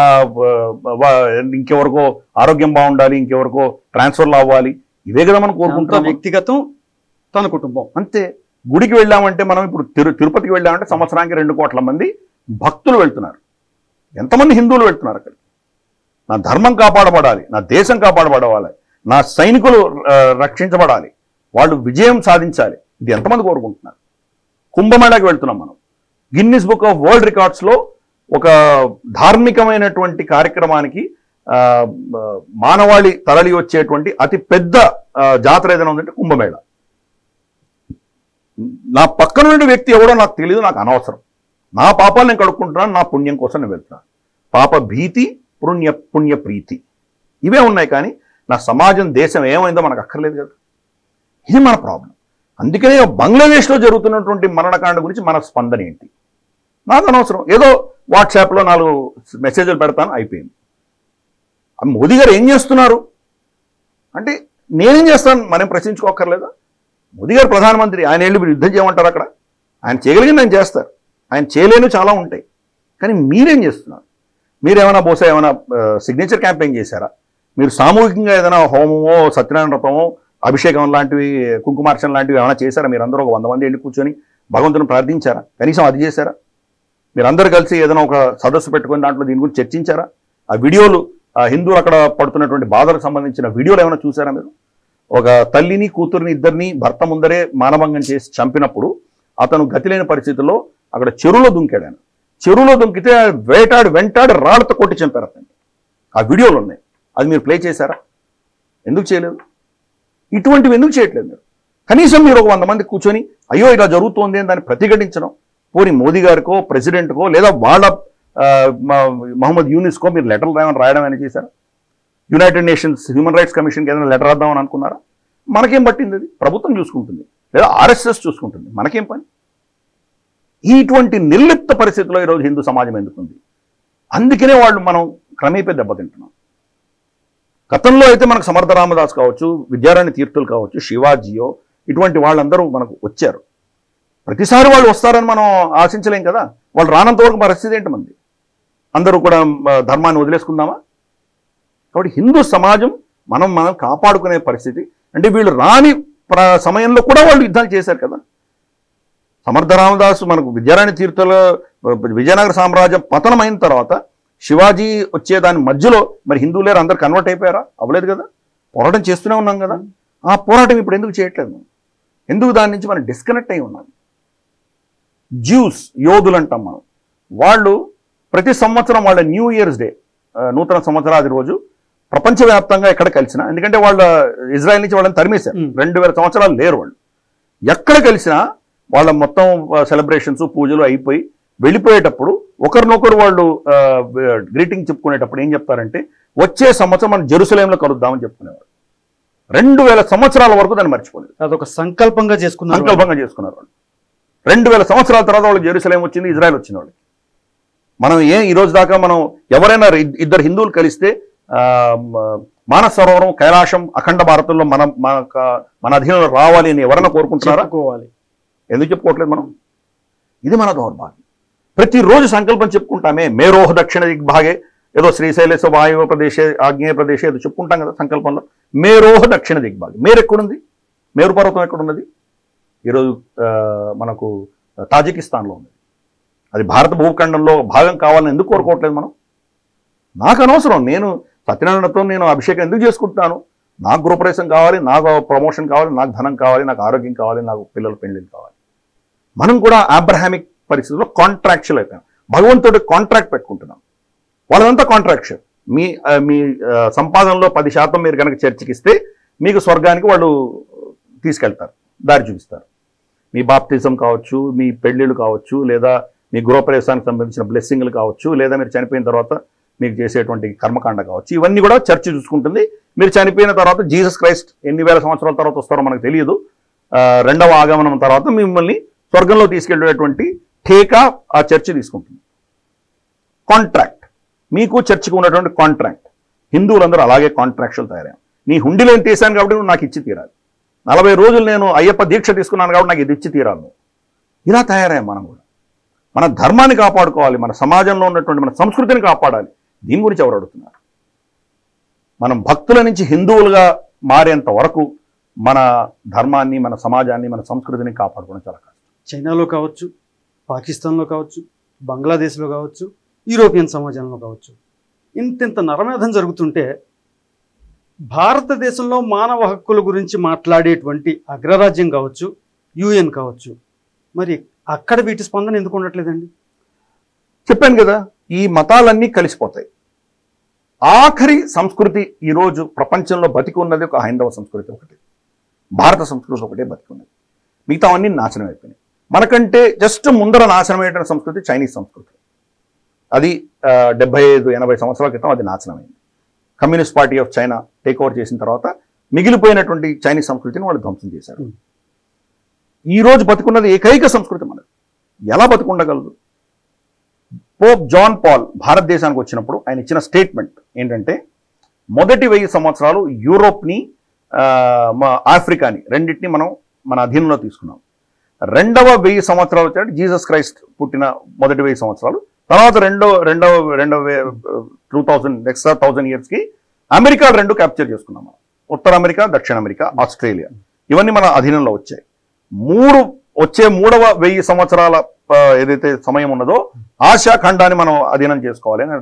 ఇంకెవరికో ఆరోగ్యం బాగుండాలి, ఇంకెవరికో ట్రాన్స్ఫర్లు అవ్వాలి, ఇవే కదా మనం కోరుకుంటాం. వ్యక్తిగతం, తన కుటుంబం అంతే. గుడికి వెళ్ళామంటే మనం ఇప్పుడు తిరుపతికి వెళ్ళామంటే సంవత్సరానికి 2 కోట్ల మంది భక్తులు వెళ్తున్నారు. ఎంతమంది హిందువులు వెళ్తున్నారు అక్కడికి? నా ధర్మం కాపాడబడాలి, నా దేశం కాపాడబడాలి, నా సైనికులు రక్షించబడాలి, వాళ్ళు విజయం సాధించాలి. ఇది ఎంతమంది కోరుకుంటున్నారు? కుంభమేళాకి వెళ్తున్నాం మనం. గిన్నిస్ బుక్ ఆఫ్ వరల్డ్ రికార్డ్స్లో ఒక ధార్మికమైనటువంటి కార్యక్రమానికి మానవాళి తరలి వచ్చేటువంటి అతి పెద్ద జాతర ఏదైనా ఉందంటే కుంభమేళ. నా పక్కన నుండి వ్యక్తి ఎవడో నాకు తెలియదు, నాకు అనవసరం. నా పాపాలు నేను కడుక్కుంటున్నాను, నా పుణ్యం కోసం నేను వెళ్తున్నాను. పాప భీతి, పుణ్య ప్రీతి ఇవే ఉన్నాయి. కానీ నా సమాజం, దేశం ఏమైందో మనకు అక్కర్లేదు కదా. ఇది మన ప్రాబ్లం. అందుకనే బంగ్లాదేశ్లో జరుగుతున్నటువంటి మరణకాండ గురించి మన స్పందన ఏంటి? నాకు అనవసరం. ఏదో వాట్సాప్లో 4 మెసేజ్లు పెడతాను, అయిపోయింది. మోదీ గారు ఏం చేస్తున్నారు అంటే నేనేం చేస్తాను మనం ప్రశ్నించుకోక్కర్లేదా? మోదీ గారు ప్రధానమంత్రి, ఆయన వెళ్ళి మీరు యుద్ధం చేయమంటారు అక్కడ? ఆయన చేయగలిగింది ఆయన చేస్తారు, ఆయన చేయలేని చాలా ఉంటాయి. కానీ మీరేం చేస్తున్నారు? మీరేమైనా బహుశా ఏమైనా సిగ్నేచర్ క్యాంపెయిన్ చేశారా? మీరు సామూహికంగా ఏదైనా హోమమో, సత్యనారాయణ వ్రతమో, అభిషేకం లాంటివి, కుంకుమార్చన లాంటివి ఏమైనా చేశారా? మీరు అందరూ ఒక 100 మంది వెళ్ళి కూర్చొని భగవంతుని ప్రార్థించారా? కనీసం అది చేశారా? మీరందరూ కలిసి ఏదైనా ఒక సదస్సు పెట్టుకొని దాంట్లో దీని గురించి చర్చించారా? ఆ వీడియోలు, ఆ హిందువులు అక్కడ పడుతున్నటువంటి బాధలకు సంబంధించిన వీడియోలు ఏమైనా చూసారా మీరు? ఒక తల్లిని కూతురిని ఇద్దరిని భర్త ముందరే మానభంగం చేసి చంపినప్పుడు అతను గతి లేని పరిస్థితుల్లో అక్కడ చెరువులో దుంకాడు. ఆయన చెరువులో దుంకితే వెంటాడి రాళ్లతో కొట్టి చంపారు అతన్ని. ఆ వీడియోలు ఉన్నాయి. అది మీరు ప్లే చేశారా? ఎందుకు చేయలేదు? ఇటువంటివి ఎందుకు చేయట్లేదు మీరు? కనీసం మీరు ఒక 100 మంది కూర్చొని అయ్యో ఇలా జరుగుతోంది అని దాన్ని ప్రతిఘటించడం, పోనీ మోదీ గారికో ప్రెసిడెంట్కో లేదా వాళ్ళ మహమ్మద్ యూనిస్కో మీరు లెటర్లు రాయడం అని చేశారు? యునైటెడ్ నేషన్స్ హ్యూమన్ రైట్స్ కమిషన్కి ఏదైనా లెటర్ రాద్దామని అనుకున్నారా? మనకేం పట్టింది? అది ప్రభుత్వం చూసుకుంటుంది, లేదా ఆర్ఎస్ఎస్ చూసుకుంటుంది, మనకేం పని? ఇటువంటి నిర్లిప్త పరిస్థితిలో ఈరోజు హిందూ సమాజం ఎందుకుంది? అందుకనే వాళ్ళు మనం క్రమేపీ దెబ్బతింటున్నాం. గతంలో అయితే మనకు సమర్థ రామదాస్ కావచ్చు, విద్యారాణి తీర్థులు కావచ్చు, శివాజీయో, ఇటువంటి వాళ్ళందరూ మనకు వచ్చారు. ప్రతిసారి వాళ్ళు వస్తారని మనం ఆశించలేం కదా. వాళ్ళు రానంత వరకు పరిస్థితి ఏంటి మంది? అందరూ కూడా ధర్మాన్ని వదిలేసుకుందామా? కాబట్టి హిందూ సమాజం మనం కాపాడుకునే పరిస్థితి. అంటే వీళ్ళు రాని సమయంలో కూడా వాళ్ళు యుద్ధాలు చేశారు కదా. సమర్థ రామదాసు మనకు విద్యారాణి తీర్థుల విజయనగర సామ్రాజ్యం పతనమైన తర్వాత శివాజీ వచ్చేదాని మధ్యలో మరి హిందువులేరు అందరు కన్వర్ట్ అయిపోయారా? అవ్వలేదు కదా. పోరాటం చేస్తూనే ఉన్నాం కదా. ఆ పోరాటం ఇప్పుడు ఎందుకు చేయట్లేదు? ఎందుకు దాని నుంచి మనం డిస్కనెక్ట్ అయి ఉన్నాం? జ్యూస్ యోధులు అంటాం మనం. వాళ్ళు ప్రతి సంవత్సరం వాళ్ళ న్యూ ఇయర్స్ డే, నూతన సంవత్సరాది రోజు ప్రపంచవ్యాప్తంగా ఎక్కడ కలిసినా, ఎందుకంటే వాళ్ళ ఇజ్రాయెల్ నుంచి వాళ్ళని తరిమేశారు, 2000 సంవత్సరాలు లేరు వాళ్ళు. ఎక్కడ కలిసినా వాళ్ళ మొత్తం సెలబ్రేషన్స్ పూజలు అయిపోయి వెళ్ళిపోయేటప్పుడు ఒకరినొకరు వాళ్ళు గ్రీటింగ్ చెప్పుకునేటప్పుడు ఏం చెప్తారంటే వచ్చే సంవత్సరం మనం జెరూసలేంలో కలుద్దామని చెప్పుకునేవారు. 2000 సంవత్సరాల వరకు దాన్ని మర్చిపోలేదు. అదొక సంకల్పంగా చేసుకున్నారు వాళ్ళు. 2000 సంవత్సరాల తర్వాత వాళ్ళు జెరూసలేం వచ్చింది, ఇజ్రాయెల్ వచ్చింది వాళ్ళకి. మనం ఈ రోజు దాకా మనం ఎవరైనా ఇద్దరు హిందువులు కలిస్తే మానస సరోవరం, కైలాసం అఖండ భారతంలో మన అధీనంలో రావాలి అని ఎవరైనా కోరుకుంటున్నారా? ఎందుకు చెప్పుకోవట్లేదు మనం? ఇది మన దౌర్భాగ్యం. ప్రతిరోజు సంకల్పం చెప్పుకుంటామే, మేరోహ దక్షిణ దిగ్భాగే, ఏదో శ్రీశైలేశ వాయువ ప్రదేశే ఆగ్నేయ ప్రదేశే ఏదో చెప్పుకుంటాం కదా సంకల్పంలో. మేరోహ దక్షిణ దిగ్భాగే. మేరు ఎక్కడుంది? మేరు పర్వతం ఎక్కడున్నది? ఈరోజు మనకు తాజికిస్తాన్లో ఉంది. అది భారత భూఖండంలో భాగం కావాలని ఎందుకు కోరుకోవట్లేదు మనం? నాకు అనవసరం. నేను సత్యనారాయణతో నేను అభిషేకం ఎందుకు చేసుకుంటున్నాను? నాకు గృహప్రవేశం కావాలి, నాకు ప్రమోషన్ కావాలి, నాకు ధనం కావాలి, నాకు ఆరోగ్యం కావాలి, నాకు పిల్లల పెళ్లిళ్ళు కావాలి. మనం కూడా అబ్రహామిక్ పరిస్థితుల్లో కాంట్రాక్చువల్ అయిపోయాం. భగవంతుడు కాంట్రాక్ట్ పెట్టుకుంటున్నాం. వాళ్ళదంతా కాంట్రాక్చువల్. మీ సంపాదనలో 10% మీరు కనుక చర్చకిస్తే మీకు స్వర్గానికి వాళ్ళు తీసుకెళ్తారు, దారి చూపిస్తారు. మీ బాప్తిజం కావచ్చు, మీ పెళ్లిళ్ళు కావచ్చు, లేదా మీ గృహప్రవేశానికి సంబంధించిన బ్లెస్సింగ్లు కావచ్చు, లేదా మీరు చనిపోయిన తర్వాత మీకు చేసేటువంటి కర్మకాండ కావచ్చు, ఇవన్నీ కూడా చర్చ చూసుకుంటుంది. మీరు చనిపోయిన తర్వాత జీసస్ క్రైస్ట్ ఎన్ని వేల సంవత్సరాల తర్వాత వస్తారో మనకు తెలియదు. రెండవ ఆగమనం తర్వాత మిమ్మల్ని స్వర్గంలో తీసుకెళ్లేటువంటి ఠేకా ఆ చర్చ తీసుకుంటుంది. కాంట్రాక్ట్, మీకు చర్చకు ఉన్నటువంటి కాంట్రాక్ట్. హిందువులందరూ అలాగే కాంట్రాక్చువల్ తయారయ్యాం. నీ హుండీలో ఏం తీశాను కాబట్టి నువ్వు నాకు ఇచ్చి తీరాలి. 40 రోజులు నేను అయ్యప్ప దీక్ష తీసుకున్నాను కాబట్టి నాకు ఇది ఇచ్చి తీరాలి. ఇలా తయారయ్యాం మనం కూడా. మన ధర్మాన్ని కాపాడుకోవాలి, మన సమాజంలో ఉన్నటువంటి మన సంస్కృతిని కాపాడాలి. దీని గురించి ఎవరు అడుగుతున్నారు? మనం భక్తుల నుంచి హిందువులుగా మారేంత వరకు మన ధర్మాన్ని, మన సమాజాన్ని, మన సంస్కృతిని కాపాడుకోవడం చాలా కష్టం. చైనాలో కావచ్చు, పాకిస్తాన్లో కావచ్చు, బంగ్లాదేశ్లో కావచ్చు, యూరోపియన్ సమాజంలో కావచ్చు, ఇంత నరమేధం జరుగుతుంటే భారతదేశంలో మానవ హక్కుల గురించి మాట్లాడేటువంటి అగ్రరాజ్యం కావచ్చు, యుఎన్ కావచ్చు, మరి అక్కడ వీటి స్పందన ఎందుకు ఉండట్లేదండి? చెప్పాను కదా, ఈ మతాలన్నీ కలిసిపోతాయి. ఆఖరి సంస్కృతి ఈరోజు ప్రపంచంలో బతికి ఉన్నది ఒక హైందవ సంస్కృతి ఒకటి, భారత సంస్కృతి ఒకటే బతికి ఉన్నది. మిగతా అన్నీ నాశనం అయిపోయినాయి. మనకంటే జస్ట్ ముందర నాశనమైనటువంటి సంస్కృతి చైనీస్ సంస్కృతి. అది 75-80 సంవత్సరాల క్రితం అది నాశనమైంది. Communist party of China take over చేసిన తర్వాత మిగిలిపోయినటువంటి చైనీస్ సంస్కృతిని వాళ్ళు ధ్వంసం చేశారు. ఈ రోజు బతుకున్నది ఏకైక సంస్కృతి మనది. ఎలా బతుకుండగలదు? పోప్ జాన్ పాల్ భారతదేశానికి వచ్చినప్పుడు ఆయన ఇచ్చిన స్టేట్మెంట్ ఏంటంటే, మొదటి 1000 సంవత్సరాలు యూరోప్ని, ఆఫ్రికాని రెండింటిని మనం మన అధీనంలో తీసుకున్నాం. రెండవ 1000 సంవత్సరాలు వచ్చాడు జీసస్ క్రైస్ట్ పుట్టిన మొదటి 1000 సంవత్సరాలు. తర్వాత రెండవ 2000 నెక్స్ట్ 1000 ఇయర్స్కి అమెరికా 2 క్యాప్చర్ చేసుకున్నాం మనం. ఉత్తర అమెరికా, దక్షిణ అమెరికా, ఆస్ట్రేలియా, ఇవన్నీ మన అధీనంలో వచ్చాయి. వచ్చే మూడవ 1000 సంవత్సరాల ఏదైతే సమయం ఉన్నదో ఆసియా ఖండాన్ని మనం అధీనం చేసుకోవాలి అని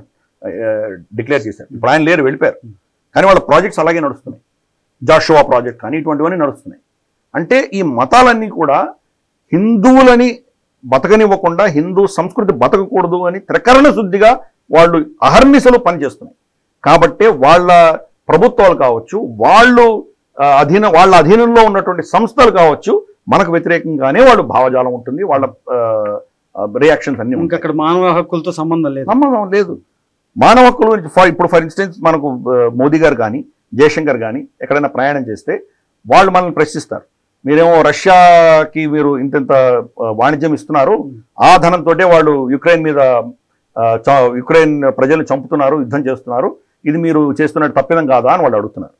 డిక్లేర్ చేశారు. ఇప్పుడు ఆయన లేరు, వెళ్ళిపోయారు. కానీ వాళ్ళ ప్రాజెక్ట్స్ అలాగే నడుస్తున్నాయి. జాషువా ప్రాజెక్ట్ కానీ ఇటువంటివన్నీ నడుస్తున్నాయి. అంటే ఈ మతాలన్నీ కూడా హిందువులని బతకనివ్వకుండా, హిందూ సంస్కృతి బతకకూడదు అని త్రికరణ శుద్ధిగా వాళ్ళు అహర్నిశలు పనిచేస్తున్నాయి. కాబట్టి వాళ్ళ ప్రభుత్వాలు కావచ్చు, వాళ్ళ అధీనంలో ఉన్నటువంటి సంస్థలు కావచ్చు, మనకు వ్యతిరేకంగానే వాళ్ళు భావజాలం ఉంటుంది, వాళ్ళ రియాక్షన్స్ అన్ని. ఇంకా అక్కడ మానవ హక్కులతో సంబంధం లేదు. మానవ హక్కులు ఇప్పుడు ఫర్ ఇన్స్టెన్స్ మనకు మోదీ గారు కానీ జయశంకర్ కానీ ఎక్కడైనా ప్రయాణం చేస్తే వాళ్ళు మనల్ని ప్రశ్నిస్తారు. మీరేమో రష్యాకి మీరు ఇంత వాణిజ్యం ఇస్తున్నారు, ఆ ధనంతో వాళ్ళు యుక్రెయిన్ మీద యుక్రెయిన్ ప్రజలు చంపుతున్నారు, యుద్ధం చేస్తున్నారు, ఇది మీరు చేస్తున్న తప్పిదం కాదా అని వాళ్ళు అడుగుతున్నారు.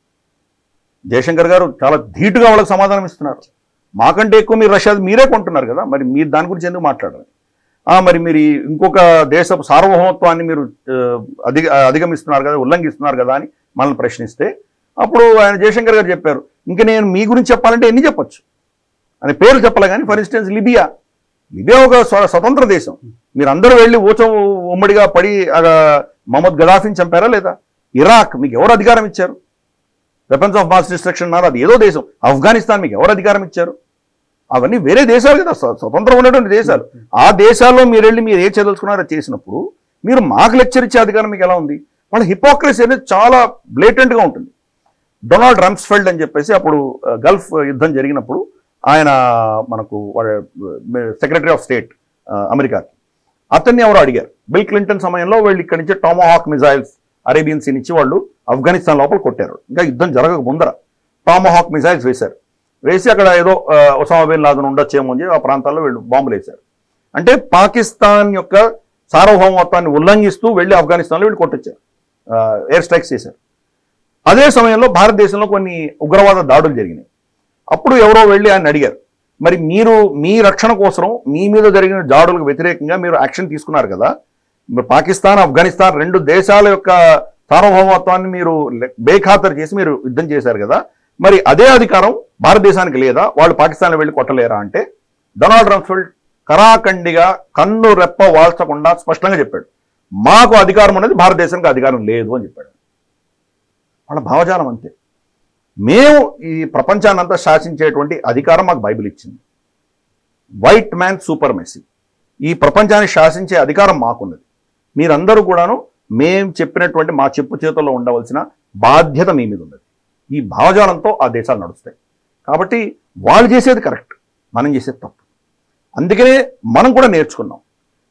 జయశంకర్ గారు చాలా ధీటుగా వాళ్ళకి సమాధానం ఇస్తున్నారు. మాకంటే ఎక్కువ మీరు రష్యా మీరే కొంటున్నారు కదా, మరి మీరు దాని గురించి ఎందుకు మాట్లాడాలి? మరి మీరు ఇంకొక దేశ సార్వభౌమత్వాన్ని మీరు అధిగమిస్తున్నారు కదా, ఉల్లంఘిస్తున్నారు కదా అని మనల్ని ప్రశ్నిస్తే అప్పుడు ఆయన జయశంకర్ గారు చెప్పారు, ఇంక నేను మీ గురించి చెప్పాలంటే ఎన్ని చెప్పొచ్చు అని పేరు చెప్పలే. కానీ ఫర్ ఇన్స్టెన్స్ లిబియా ఒక స్వతంత్ర దేశం. మీరు అందరూ వెళ్ళి ఉమ్మడిగా పడి మహమ్మద్ గడాఫీని చంపారా లేదా? ఇరాక్ మీకు ఎవరు అధికారం ఇచ్చారు? వెపన్స్ ఆఫ్ మాస్ డిస్ట్రక్షన్ అన్నారు, అది ఏదో దేశం. ఆఫ్ఘనిస్తాన్ మీకు ఎవరు అధికారం ఇచ్చారు? అవన్నీ వేరే దేశాలు కదా, స్వతంత్రం ఉన్నటువంటి దేశాలు. ఆ దేశాల్లో మీరు వెళ్ళి మీరు ఏ చదువుకున్నారో చేసినప్పుడు మీరు మాకు లెక్చర్ ఇచ్చే అధికారం మీకు ఎలా ఉంది? వాళ్ళ హిపోక్రసీ అనేది చాలా బ్లేటెంట్గా ఉంటుంది. డొనాల్డ్ రమ్స్ఫెల్డ్ అని చెప్పేసి అప్పుడు గల్ఫ్ యుద్ధం జరిగినప్పుడు ఆయన మనకు సెక్రటరీ ఆఫ్ స్టేట్ అమెరికాకి, అతన్ని ఎవరు అడిగారు. బిల్ క్లింటన్ సమయంలో వాళ్ళు ఇక్కడి నుంచి టామోహాక్ మిజైల్స్ అరేబియన్ సీ నుంచి వాళ్ళు ఆఫ్ఘనిస్తాన్ లోపల కొట్టారు. ఇంకా యుద్ధం జరగక ముందర టామోహాక్ మిజైల్స్ వేశారు. వేసి అక్కడ ఏదో ఒసామా బిన్ లాదెన్ ఉండొచ్చేమో అని ఆ ప్రాంతాల్లో వీళ్ళు బాంబులు వేశారు. అంటే పాకిస్తాన్ యొక్క సార్వభౌమత్వాన్ని ఉల్లంఘిస్తూ వెళ్ళి ఆఫ్ఘనిస్తాన్లో వీళ్ళు కొట్టొచ్చారు, ఎయిర్ స్ట్రైక్స్ చేశారు. అదే సమయంలో భారతదేశంలో కొన్ని ఉగ్రవాద దాడులు జరిగినాయి. అప్పుడు ఎవరో వెళ్ళి ఆయన అడిగారు, మరి మీరు మీ రక్షణ కోసం మీ మీద జరిగిన దాడులకు వ్యతిరేకంగా మీరు యాక్షన్ తీసుకున్నారు కదా, పాకిస్తాన్ ఆఫ్ఘనిస్తాన్ రెండు దేశాల యొక్క సార్వభౌమత్వాన్ని మీరు బేఖాతరు చేసి మీరు యుద్ధం చేశారు కదా, మరి అదే అధికారం భారతదేశానికి లేదా? వాళ్ళు పాకిస్తాన్లో వెళ్ళి కొట్టలేరా అంటే డొనాల్డ్ రమ్స్ఫెల్డ్ కరాఖండిగా కన్ను రెప్ప వాల్చకుండా స్పష్టంగా చెప్పాడు, మాకు అధికారం అనేది భారతదేశానికి అధికారం లేదు అని చెప్పాడు. వాళ్ళ భావజాలం అంతే. మేము ఈ ప్రపంచాన్ని అంతా శాసించేటువంటి అధికారం మాకు బైబిల్ ఇచ్చింది. వైట్ మ్యాన్ సూపర్మెసీ, ఈ ప్రపంచాన్ని శాసించే అధికారం మాకున్నది. మీరందరూ కూడాను మేము చెప్పినటువంటి మా చెప్పు చేతుల్లో ఉండవలసిన బాధ్యత మీ మీద ఉన్నది. ఈ భావజాలంతో ఆ దేశాలు నడుస్తాయి. కాబట్టి వాళ్ళు చేసేది కరెక్ట్, మనం చేసేది తప్పు. అందుకనే మనం కూడా నేర్చుకున్నాం.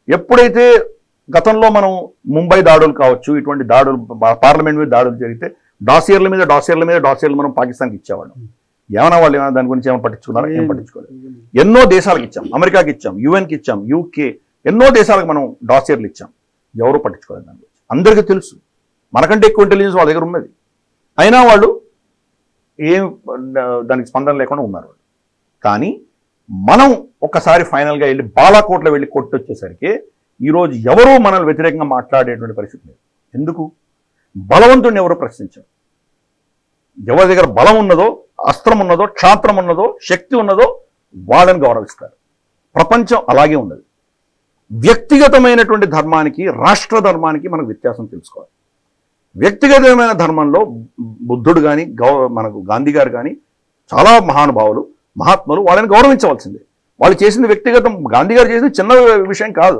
ఎప్పుడైతే గతంలో మనం ముంబై దాడులు కావచ్చు, ఇటువంటి దాడులు పార్లమెంట్ మీద దాడులు జరిగితే డాసియర్ల మీద మనం పాకిస్తాన్కి ఇచ్చేవాళ్ళం. ఏమైనా వాళ్ళు ఏమైనా దాని గురించి ఏమైనా పట్టించుకున్నారా? ఏం పట్టించుకోలేదు. ఎన్నో దేశాలకు ఇచ్చాం, అమెరికాకి ఇచ్చాం, యుఎన్కి ఇచ్చాం, యూకే, ఎన్నో దేశాలకు మనం డాసియర్లు ఇచ్చాం. ఎవరు పట్టించుకోలేదు దాని గురించి. అందరికీ తెలుసు మనకంటే ఎక్కువ ఇంటెలిజెన్స్ వాళ్ళ దగ్గర ఉన్నది. అయినా వాళ్ళు ఏం దానికి స్పందన లేకుండా ఉన్నారు. కానీ మనం ఒక్కసారి ఫైనల్గా వెళ్ళి బాలాకోట్లో వెళ్ళి కొట్టొచ్చేసరికి ఈరోజు ఎవరూ మనల్ని వ్యతిరేకంగా మాట్లాడేటువంటి పరిస్థితి లేదు. ఎందుకు? బలవంతుడిని ఎవరు ప్రశ్నించారు. ఎవరి దగ్గర బలం ఉన్నదో, అస్త్రం ఉన్నదో, క్షాత్రం ఉన్నదో, శక్తి ఉన్నదో వాళ్ళని గౌరవిస్తారు. ప్రపంచం అలాగే ఉన్నది. వ్యక్తిగతమైనటువంటి ధర్మానికి, రాష్ట్ర ధర్మానికి మనకు వ్యత్యాసం తెలుసుకోవాలి. వ్యక్తిగతమైన ధర్మంలో బుద్ధుడు కానీ, మనకు గాంధీ గారు కానీ చాలా మహానుభావులు, మహాత్ములు, వాళ్ళని గౌరవించవలసిందే. వాళ్ళు చేసింది వ్యక్తిగతం. గాంధీ గారు చేసింది చిన్న విషయం కాదు.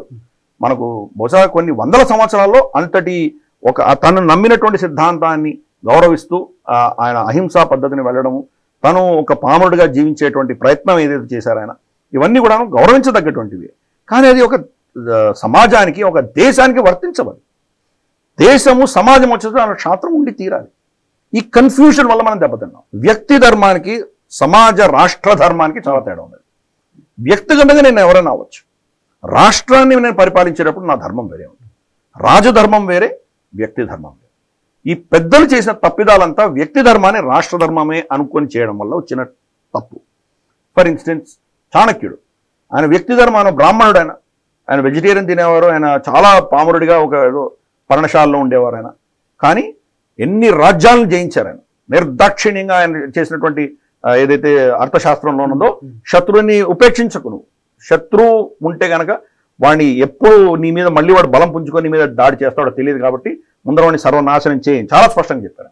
మనకు బహుశా కొన్ని వందల సంవత్సరాల్లో అంతటి తను నమ్మినటువంటి సిద్ధాంతాన్ని గౌరవిస్తూ ఆయన అహింసా పద్ధతిని వెళ్ళడము, తను ఒక పామరుడిగా జీవించేటువంటి ప్రయత్నం ఏదైతే చేశారో ఆయన, ఇవన్నీ కూడా గౌరవించదగ్గటువంటివి. కానీ అది ఒక సమాజానికి, ఒక దేశానికి వర్తించవాలి. దేశము, సమాజం వచ్చేసి దాని శాస్త్రం ఉండి తీరాలి. ఈ కన్ఫ్యూషన్ వల్ల మనం దెబ్బతిన్నాం. వ్యక్తి ధర్మానికి, సమాజ రాష్ట్ర ధర్మానికి చాలా తేడా ఉన్నది. వ్యక్తిగతంగా నేను ఎవరైనా అవ్వచ్చు, రాష్ట్రాన్ని నేను పరిపాలించేటప్పుడు నా ధర్మం వేరే ఉంది. రాజధర్మం వేరే, వ్యక్తి ధర్మం వేరే. ఈ పెద్దలు చేసిన తప్పిదాలంతా వ్యక్తి ధర్మాన్ని రాష్ట్ర ధర్మమే అనుకొని చేయడం వల్ల వచ్చిన తప్పు. ఫర్ ఇన్స్టెన్స్ చాణక్యుడు, ఆయన వ్యక్తి ధర్మం, బ్రాహ్మణుడు, ఆయన వెజిటేరియన్ తినేవారు, ఆయన చాలా పామరుడిగా ఒక ఏదో పర్ణశాలలో ఉండేవారు ఆయన. కానీ ఎన్ని రాజ్యాలను జయించారు ఆయన. నిర్దాక్షిణ్యంగా ఆయన చేసినటువంటి ఏదైతే అర్థశాస్త్రంలో ఉన్నదో, శత్రువుని ఉపేక్షించకు, నువ్వు శత్రువు ఉంటే కనుక వాడిని ఎప్పుడు నీ మీద మళ్ళీ వాడు బలం పుంజుకొని నీ మీద దాడి చేస్తాడో తెలియదు కాబట్టి ముందర వాడిని సర్వనాశనం చేయి చాలా స్పష్టంగా చెప్పారు.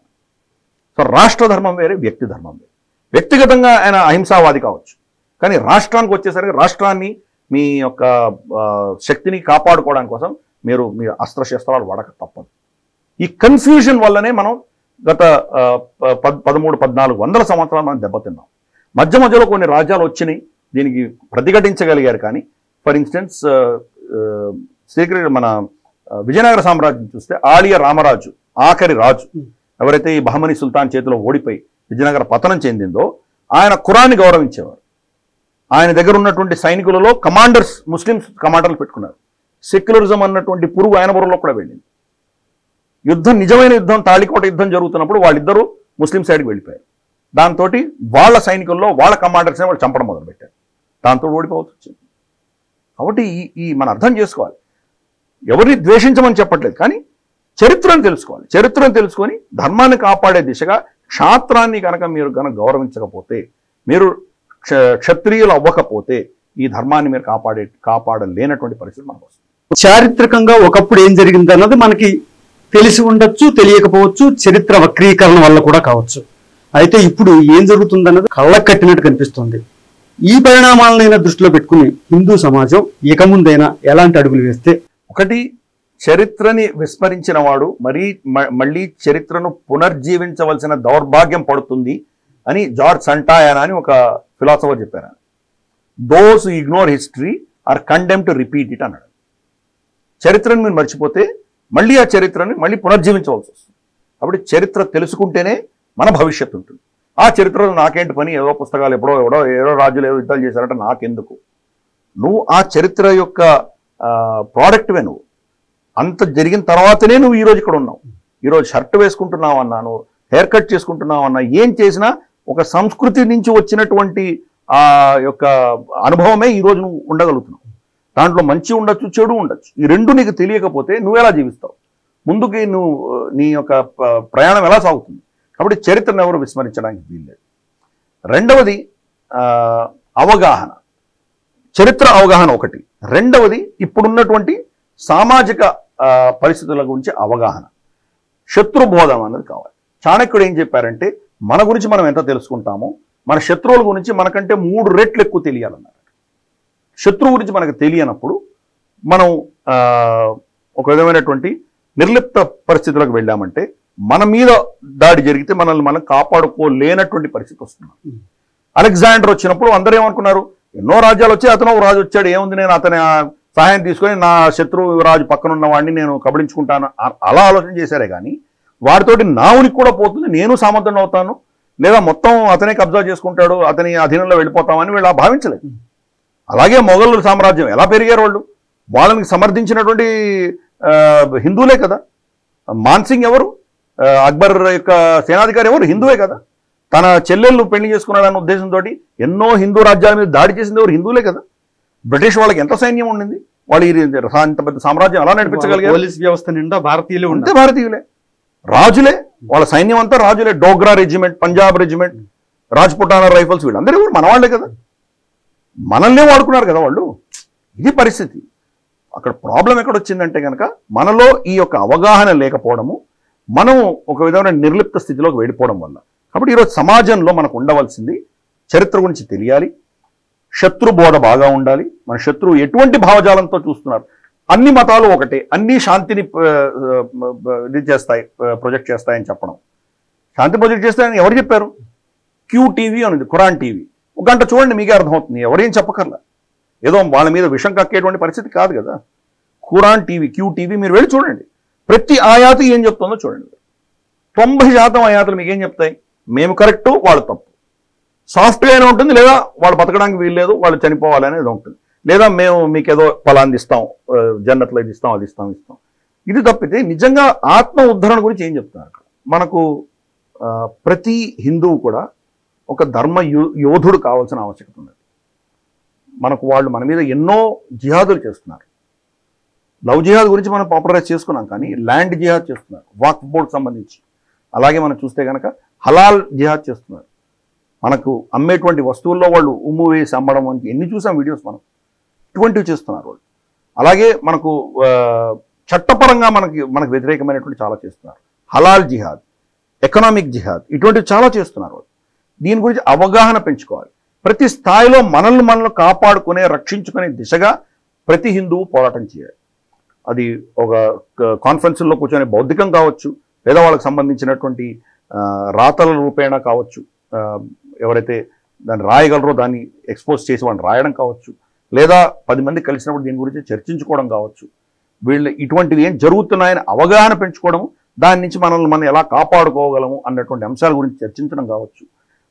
సో రాష్ట్ర ధర్మం వేరే, వ్యక్తి ధర్మం వేరే. వ్యక్తిగతంగా ఆయన అహింసావాది కావచ్చు, కానీ రాష్ట్రానికి వచ్చేసరికి రాష్ట్రాన్ని మీ యొక్క శక్తిని కాపాడుకోవడానికి కోసం మీరు మీ అస్త్రశస్త్రాలు వాడక తప్పదు. ఈ కన్ఫ్యూజన్ వల్లనే మనం గత 13-1400 సంవత్సరాలు మనం దెబ్బతిన్నాం. మధ్య మధ్యలో కొన్ని రాజ్యాలు వచ్చినాయి, దీనికి ప్రతిఘటించగలిగారు. కానీ ఫర్ ఇన్స్టెన్స్ మన విజయనగర సామ్రాజ్యం చూస్తే ఆలియ రామరాజు ఆఖరి రాజు ఎవరైతే ఈ బహమనీ సుల్తాన్ చేతిలో ఓడిపోయి విజయనగర పతనం చెందిందో ఆయన ఖురాన్ని గౌరవించేవారు. ఆయన దగ్గర ఉన్నటువంటి సైనికులలో కమాండర్స్ ముస్లిమ్స్ కమాండర్లు పెట్టుకున్నారు. సెక్యులరిజం అన్నటువంటి పురుగు ఆయన బుర్రలో కూడా వెళ్ళింది. యుద్ధం, నిజమైన యుద్ధం, తాళికోట యుద్ధం జరుగుతున్నప్పుడు వాళ్ళిద్దరూ ముస్లిం సైడ్కి వెళ్ళిపోయారు. దాంతో వాళ్ళ సైనికుల్లో వాళ్ళ కమాండర్స్ని వాళ్ళు చంపడం మొదలుపెట్టారు. దాంతో ఓడిపోవచ్చు వచ్చింది. కాబట్టి ఈ మనం అర్థం చేసుకోవాలి. ఎవరిని ద్వేషించమని చెప్పట్లేదు, కానీ చరిత్రను తెలుసుకోవాలి. చరిత్రను తెలుసుకొని ధర్మాన్ని కాపాడే దిశగా క్షాత్రాన్ని కనుక మీరు కనుక గౌరవించకపోతే, మీరు క్షత్రియులు అవ్వకపోతే ఈ ధర్మాన్ని మీరు కాపాడలేనటువంటి పరిస్థితి మనకు వస్తుంది. చారిత్రకంగా ఒకప్పుడు ఏం జరిగింది అన్నది మనకి తెలిసి ఉండొచ్చు, తెలియకపోవచ్చు, చరిత్ర వక్రీకరణ వల్ల కూడా కావచ్చు. అయితే ఇప్పుడు ఏం జరుగుతుందన్నది కళ్ళకు కట్టినట్టు కనిపిస్తుంది. ఈ పరిణామాలనైనా దృష్టిలో పెట్టుకుని హిందూ సమాజం ఇక ముందైనా ఎలాంటి అడుగులు వేస్తే? ఒకటి, చరిత్రని విస్మరించిన వాడు మళ్ళీ చరిత్రను పునర్జీవించవలసిన దౌర్భాగ్యం పడుతుంది అని జార్జ్ సంటాయన్ అని ఒక ఫిలాసఫర్ చెప్పారు. Those ignore history or condemn to repeat it అన్నాడు. చరిత్రను మీరు మర్చిపోతే మళ్ళీ ఆ చరిత్రని మళ్ళీ పునర్జీవించవలసి వస్తుంది. కాబట్టి చరిత్ర తెలుసుకుంటేనే మన భవిష్యత్తు ఉంటుంది. ఆ చరిత్రలో నాకేంటి పని, ఏదో పుస్తకాలు ఏదో రాజులు ఏదో యుద్ధాలు చేశారంటే నాకెందుకు? నువ్వు ఆ చరిత్ర యొక్క ప్రోడక్ట్వే. నువ్వు అంత జరిగిన తర్వాతనే నువ్వు ఈరోజు ఇక్కడ ఉన్నావు. ఈరోజు షర్ట్ వేసుకుంటున్నావు అన్నా, నువ్వు హెయిర్ కట్ చేసుకుంటున్నావు అన్నా, ఏం చేసినా ఒక సంస్కృతి నుంచి వచ్చినటువంటి ఆ యొక్క అనుభవమే ఈరోజు నువ్వు ఉండగలుగుతున్నావు. దాంట్లో మంచి ఉండొచ్చు, చెడు ఉండొచ్చు. ఈ రెండు నీకు తెలియకపోతే నువ్వు ఎలా జీవిస్తావు? ముందుకి నువ్వు నీ యొక్క ప్రయాణం ఎలా సాగుతుంది? కాబట్టి చరిత్రను ఎవరు విస్మరించడానికి వీల్లేదు. రెండవది అవగాహన, చరిత్ర అవగాహన ఒకటి. రెండవది ఇప్పుడున్నటువంటి సామాజిక పరిస్థితుల గురించి అవగాహన, శత్రుబోధం అన్నది కావాలి. చాణక్యుడు ఏం చెప్పారంటే, మన గురించి మనం ఎంత తెలుసుకుంటామో మన శత్రువుల గురించి మనకంటే 3 రెట్లు ఎక్కువ తెలియాలన్నారు. శత్రువు గురించి మనకు తెలియనప్పుడు మనం ఒక విధమైనటువంటి నిర్లిప్త పరిస్థితులకు వెళ్ళామంటే మన మీద దాడి జరిగితే మనల్ని మనం కాపాడుకోలేనటువంటి పరిస్థితి వస్తుంది. అలెగ్జాండర్ వచ్చినప్పుడు అందరూ ఏమనుకున్నారు, ఎన్నో రాజ్యాలు వచ్చాయి, అతను రాజు వచ్చాడు, ఏముంది నేను అతని సహాయం తీసుకొని నా శత్రువు రాజు పక్కన ఉన్న వాడిని నేను కబళించుకుంటాను అలా ఆలోచన చేశారే కానీ వారితోటి నా ఉనికి కూడా పోతుంది, నేను సామర్థ్యం అవుతాను, లేదా మొత్తం అతనే కబ్జా చేసుకుంటాడు, అతని అధీనంలో వెళ్ళిపోతామని వీళ్ళు భావించలేదు. అలాగే మొఘల్ సామ్రాజ్యం ఎలా పెరిగారు, వాళ్ళని సమర్థించినటువంటి హిందువులే కదా. మాన్సింగ్ ఎవరు, అక్బర్ యొక్క సేనాధికారి ఎవరు, హిందువే కదా. తన చెల్లెళ్ళు పెళ్లి చేసుకున్నాడన్న ఉద్దేశంతో ఎన్నో హిందూ రాజ్యాల మీద దాడి చేసింది ఎవరు, హిందువులే కదా. బ్రిటిష్ వాళ్ళకి ఎంత సైన్యం ఉండింది, వాళ్ళు ఇంత పెద్ద సామ్రాజ్యం ఎలా నడిపించగలిగారు? పోలీస్ వ్యవస్థ నిండా భారతీయులే ఉంటే భారతీయులే, రాజులే, వాళ్ళ సైన్యం అంతా రాజులే. Dogra regiment, Punjab regiment, Rajputana rifles, వీళ్ళందరూ కూడా మనవాళ్లే కదా. మనల్నే వాడుకున్నారు కదా వాళ్ళు. ఇది పరిస్థితి. అక్కడ ప్రాబ్లం ఎక్కడ వచ్చిందంటే కనుక మనలో ఈ యొక్క అవగాహన లేకపోవడము, మనం ఒక విధమైన నిర్లిప్త స్థితిలోకి వెళ్ళిపోవడం వల్ల. కాబట్టి ఈరోజు సమాజంలో మనకు ఉండవలసింది చరిత్ర గురించి తెలియాలి, శత్రుబోధ బాగా ఉండాలి. మన శత్రువు ఎటువంటి భావజాలంతో చూస్తున్నారు, అన్ని మతాలు ఒకటే, అన్ని శాంతిని ఇది చేస్తాయి, ప్రొజెక్ట్ చేస్తాయని చెప్పడం. శాంతి ప్రొజెక్ట్ చేస్తాయని ఎవరు చెప్పారు? QTV అనేది, ఖురాన్ టీవీ. ఒక గంట చూడండి, మీకే అర్థమవుతుంది. ఎవరేం చెప్పకర్లా, ఏదో వాళ్ళ మీద విషం కక్కేటువంటి పరిస్థితి కాదు కదా. ఖురాన్ టీవీ, QTV మీరు వెళ్ళి చూడండి. ప్రతి ఆయాతు ఏం చెప్తుందో చూడండి. 90% ఆయాతులు మీకేం చెప్తాయి? మేము కరెక్టు, వాళ్ళు తప్పు. సాఫ్ట్గానే ఉంటుంది, లేదా వాళ్ళు బతకడానికి వీల్లేదు, వాళ్ళు చనిపోవాలి అనేది ఉంటుంది, లేదా మేము మీకు ఏదో ఫలాన్ని ఇస్తాం, జన్నత్లో ఇది ఇస్తాం, అది ఇస్తాం. ఇది తప్పితే నిజంగా ఆత్మ ఉద్ధరణ గురించి ఏం చెప్తున్నారు అక్కడ? మనకు ప్రతి హిందువు కూడా ఒక ధర్మ యోధుడు కావాల్సిన ఆవశ్యకత ఉన్నది. మనకు వాళ్ళు మన మీద ఎన్నో జిహాదులు చేస్తున్నారు. లవ్ జిహాద్ గురించి మనం పాపులరైజ్ చేసుకున్నాం, కానీ ల్యాండ్ జిహాద్ చేస్తున్నారు వాక్ఫ్ బోర్డుకు సంబంధించి. అలాగే మనం చూస్తే కనుక హలాల్ జిహాద్ చేస్తున్నారు. మనకు అమ్మేటువంటి వస్తువుల్లో వాళ్ళు ఉమ్ము వేసి అమ్మడం అని ఎన్ని చూసాం వీడియోస్ మనం. ఇటువంటివి చేస్తున్నారు వాళ్ళు. అలాగే మనకు చట్టపరంగా మనకు వ్యతిరేకమైనటువంటి చాలా చేస్తున్నారు. హలాల్ జిహాద్, ఎకనామిక్ జిహాద్, ఇటువంటివి చాలా చేస్తున్నారు వాళ్ళు. దీని గురించి అవగాహన పెంచుకోవాలి. ప్రతి స్థాయిలో మనల్ని కాపాడుకునే, రక్షించుకునే దిశగా ప్రతి హిందువు పోరాటం చేయాలి. అది ఒక కాన్ఫరెన్స్లో కూర్చొని బౌద్ధికం కావచ్చు, లేదా వాళ్ళకి సంబంధించినటువంటి రాతల రూపేణ కావచ్చు, ఎవరైతే దాన్ని రాయగలరో దాన్ని ఎక్స్పోజ్ చేసి వాళ్ళని రాయడం కావచ్చు, లేదా 10 మంది కలిసినప్పుడు దీని గురించి చర్చించుకోవడం కావచ్చు. వీళ్ళు ఇటువంటివి ఏం జరుగుతున్నాయని అవగాహన పెంచుకోవడం, దాని నుంచి మనం ఎలా కాపాడుకోగలము అన్నటువంటి అంశాల గురించి చర్చించడం కావచ్చు.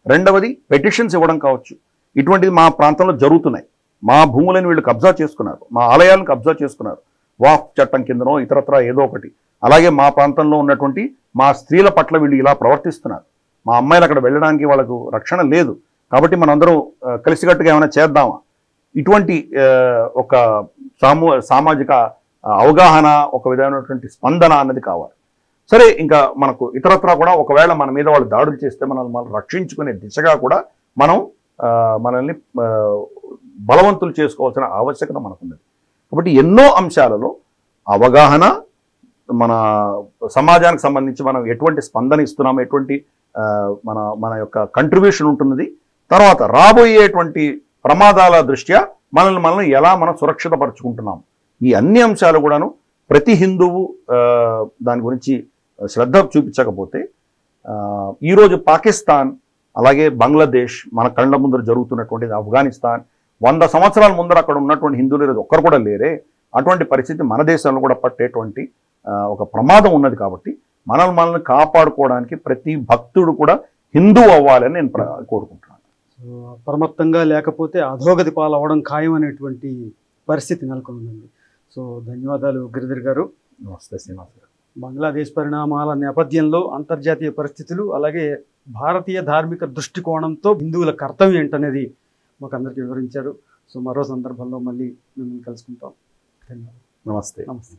రెండవది పెటిషన్స్ ఇవ్వడం కావచ్చు. ఇటువంటిది మా ప్రాంతంలో జరుగుతున్నాయి. మా భూములను వీళ్ళు కబ్జా చేసుకున్నారు, మా ఆలయాలను కబ్జా చేసుకున్నారు, వాక్ చట్టం కిందనో ఇతరత్ర ఏదో ఒకటి. అలాగే మా ప్రాంతంలో ఉన్నటువంటి మా స్త్రీల పట్ల వీళ్ళు ఇలా ప్రవర్తిస్తున్నారు. మా అమ్మాయిలు అక్కడ వెళ్ళడానికి వాళ్ళకు రక్షణ లేదు, కాబట్టి మనందరం కలిసికట్టుగా ఏమైనా చేద్దామా? ఇటువంటి ఒక సామాజిక అవగాహన, ఒక విధమైనటువంటి స్పందన అన్నది కావాలి. సరే, ఇంకా మనకు ఇతరత్రా కూడా ఒకవేళ మన మీద వాళ్ళు దాడులు చేస్తే మనం రక్షించుకునే దిశగా కూడా మనల్ని బలవంతులు చేసుకోవాల్సిన ఆవశ్యకత మనకున్నది. కాబట్టి ఎన్నో అంశాలలో అవగాహన, మన సమాజానికి సంబంధించి మనం ఎటువంటి స్పందన ఇస్తున్నాము, ఎటువంటి మన యొక్క కంట్రిబ్యూషన్ ఉంటున్నది, తర్వాత రాబోయేటువంటి ప్రమాదాల దృష్ట్యా మనల్ని ఎలా మనం సురక్షితపరచుకుంటున్నాం, ఈ అన్ని అంశాలు కూడాను ప్రతి హిందువు దాని గురించి శ్రద్ధ చూపించకపోతే ఈరోజు పాకిస్తాన్, అలాగే బంగ్లాదేశ్, మన కళ్ళ ముందర జరుగుతున్నటువంటిది ఆఫ్ఘనిస్తాన్, 100 సంవత్సరాల ముందర అక్కడ ఉన్నటువంటి హిందువులు ఈరోజు ఒక్కరు కూడా లేరే. అటువంటి పరిస్థితి మన దేశంలో కూడా పట్టేటువంటి ఒక ప్రమాదం ఉన్నది. కాబట్టి మనల్ని కాపాడుకోవడానికి ప్రతి భక్తుడు కూడా హిందూ అవ్వాలని నేను కోరుకుంటున్నాను. సో అప్రమత్తంగా లేకపోతే అధోగతి పాలవడం ఖాయం అనేటువంటి పరిస్థితి నెలకొందండి. సో ధన్యవాదాలు గిరిధర్ గారు. నమస్తే శ్రీనివాస్ గారు. బంగ్లాదేశ్ పరిణామాల నేపథ్యంలో అంతర్జాతీయ పరిస్థితులు, అలాగే భారతీయ ధార్మిక దృష్టికోణంతో హిందువుల కర్తవ్యం ఏంటనేది మాకు అందరికీ వివరించారు. సో మరో సందర్భంలో మళ్ళీ మిమ్మల్ని కలుసుకుంటాం. ధన్యవాదాలు. నమస్తే. నమస్తే.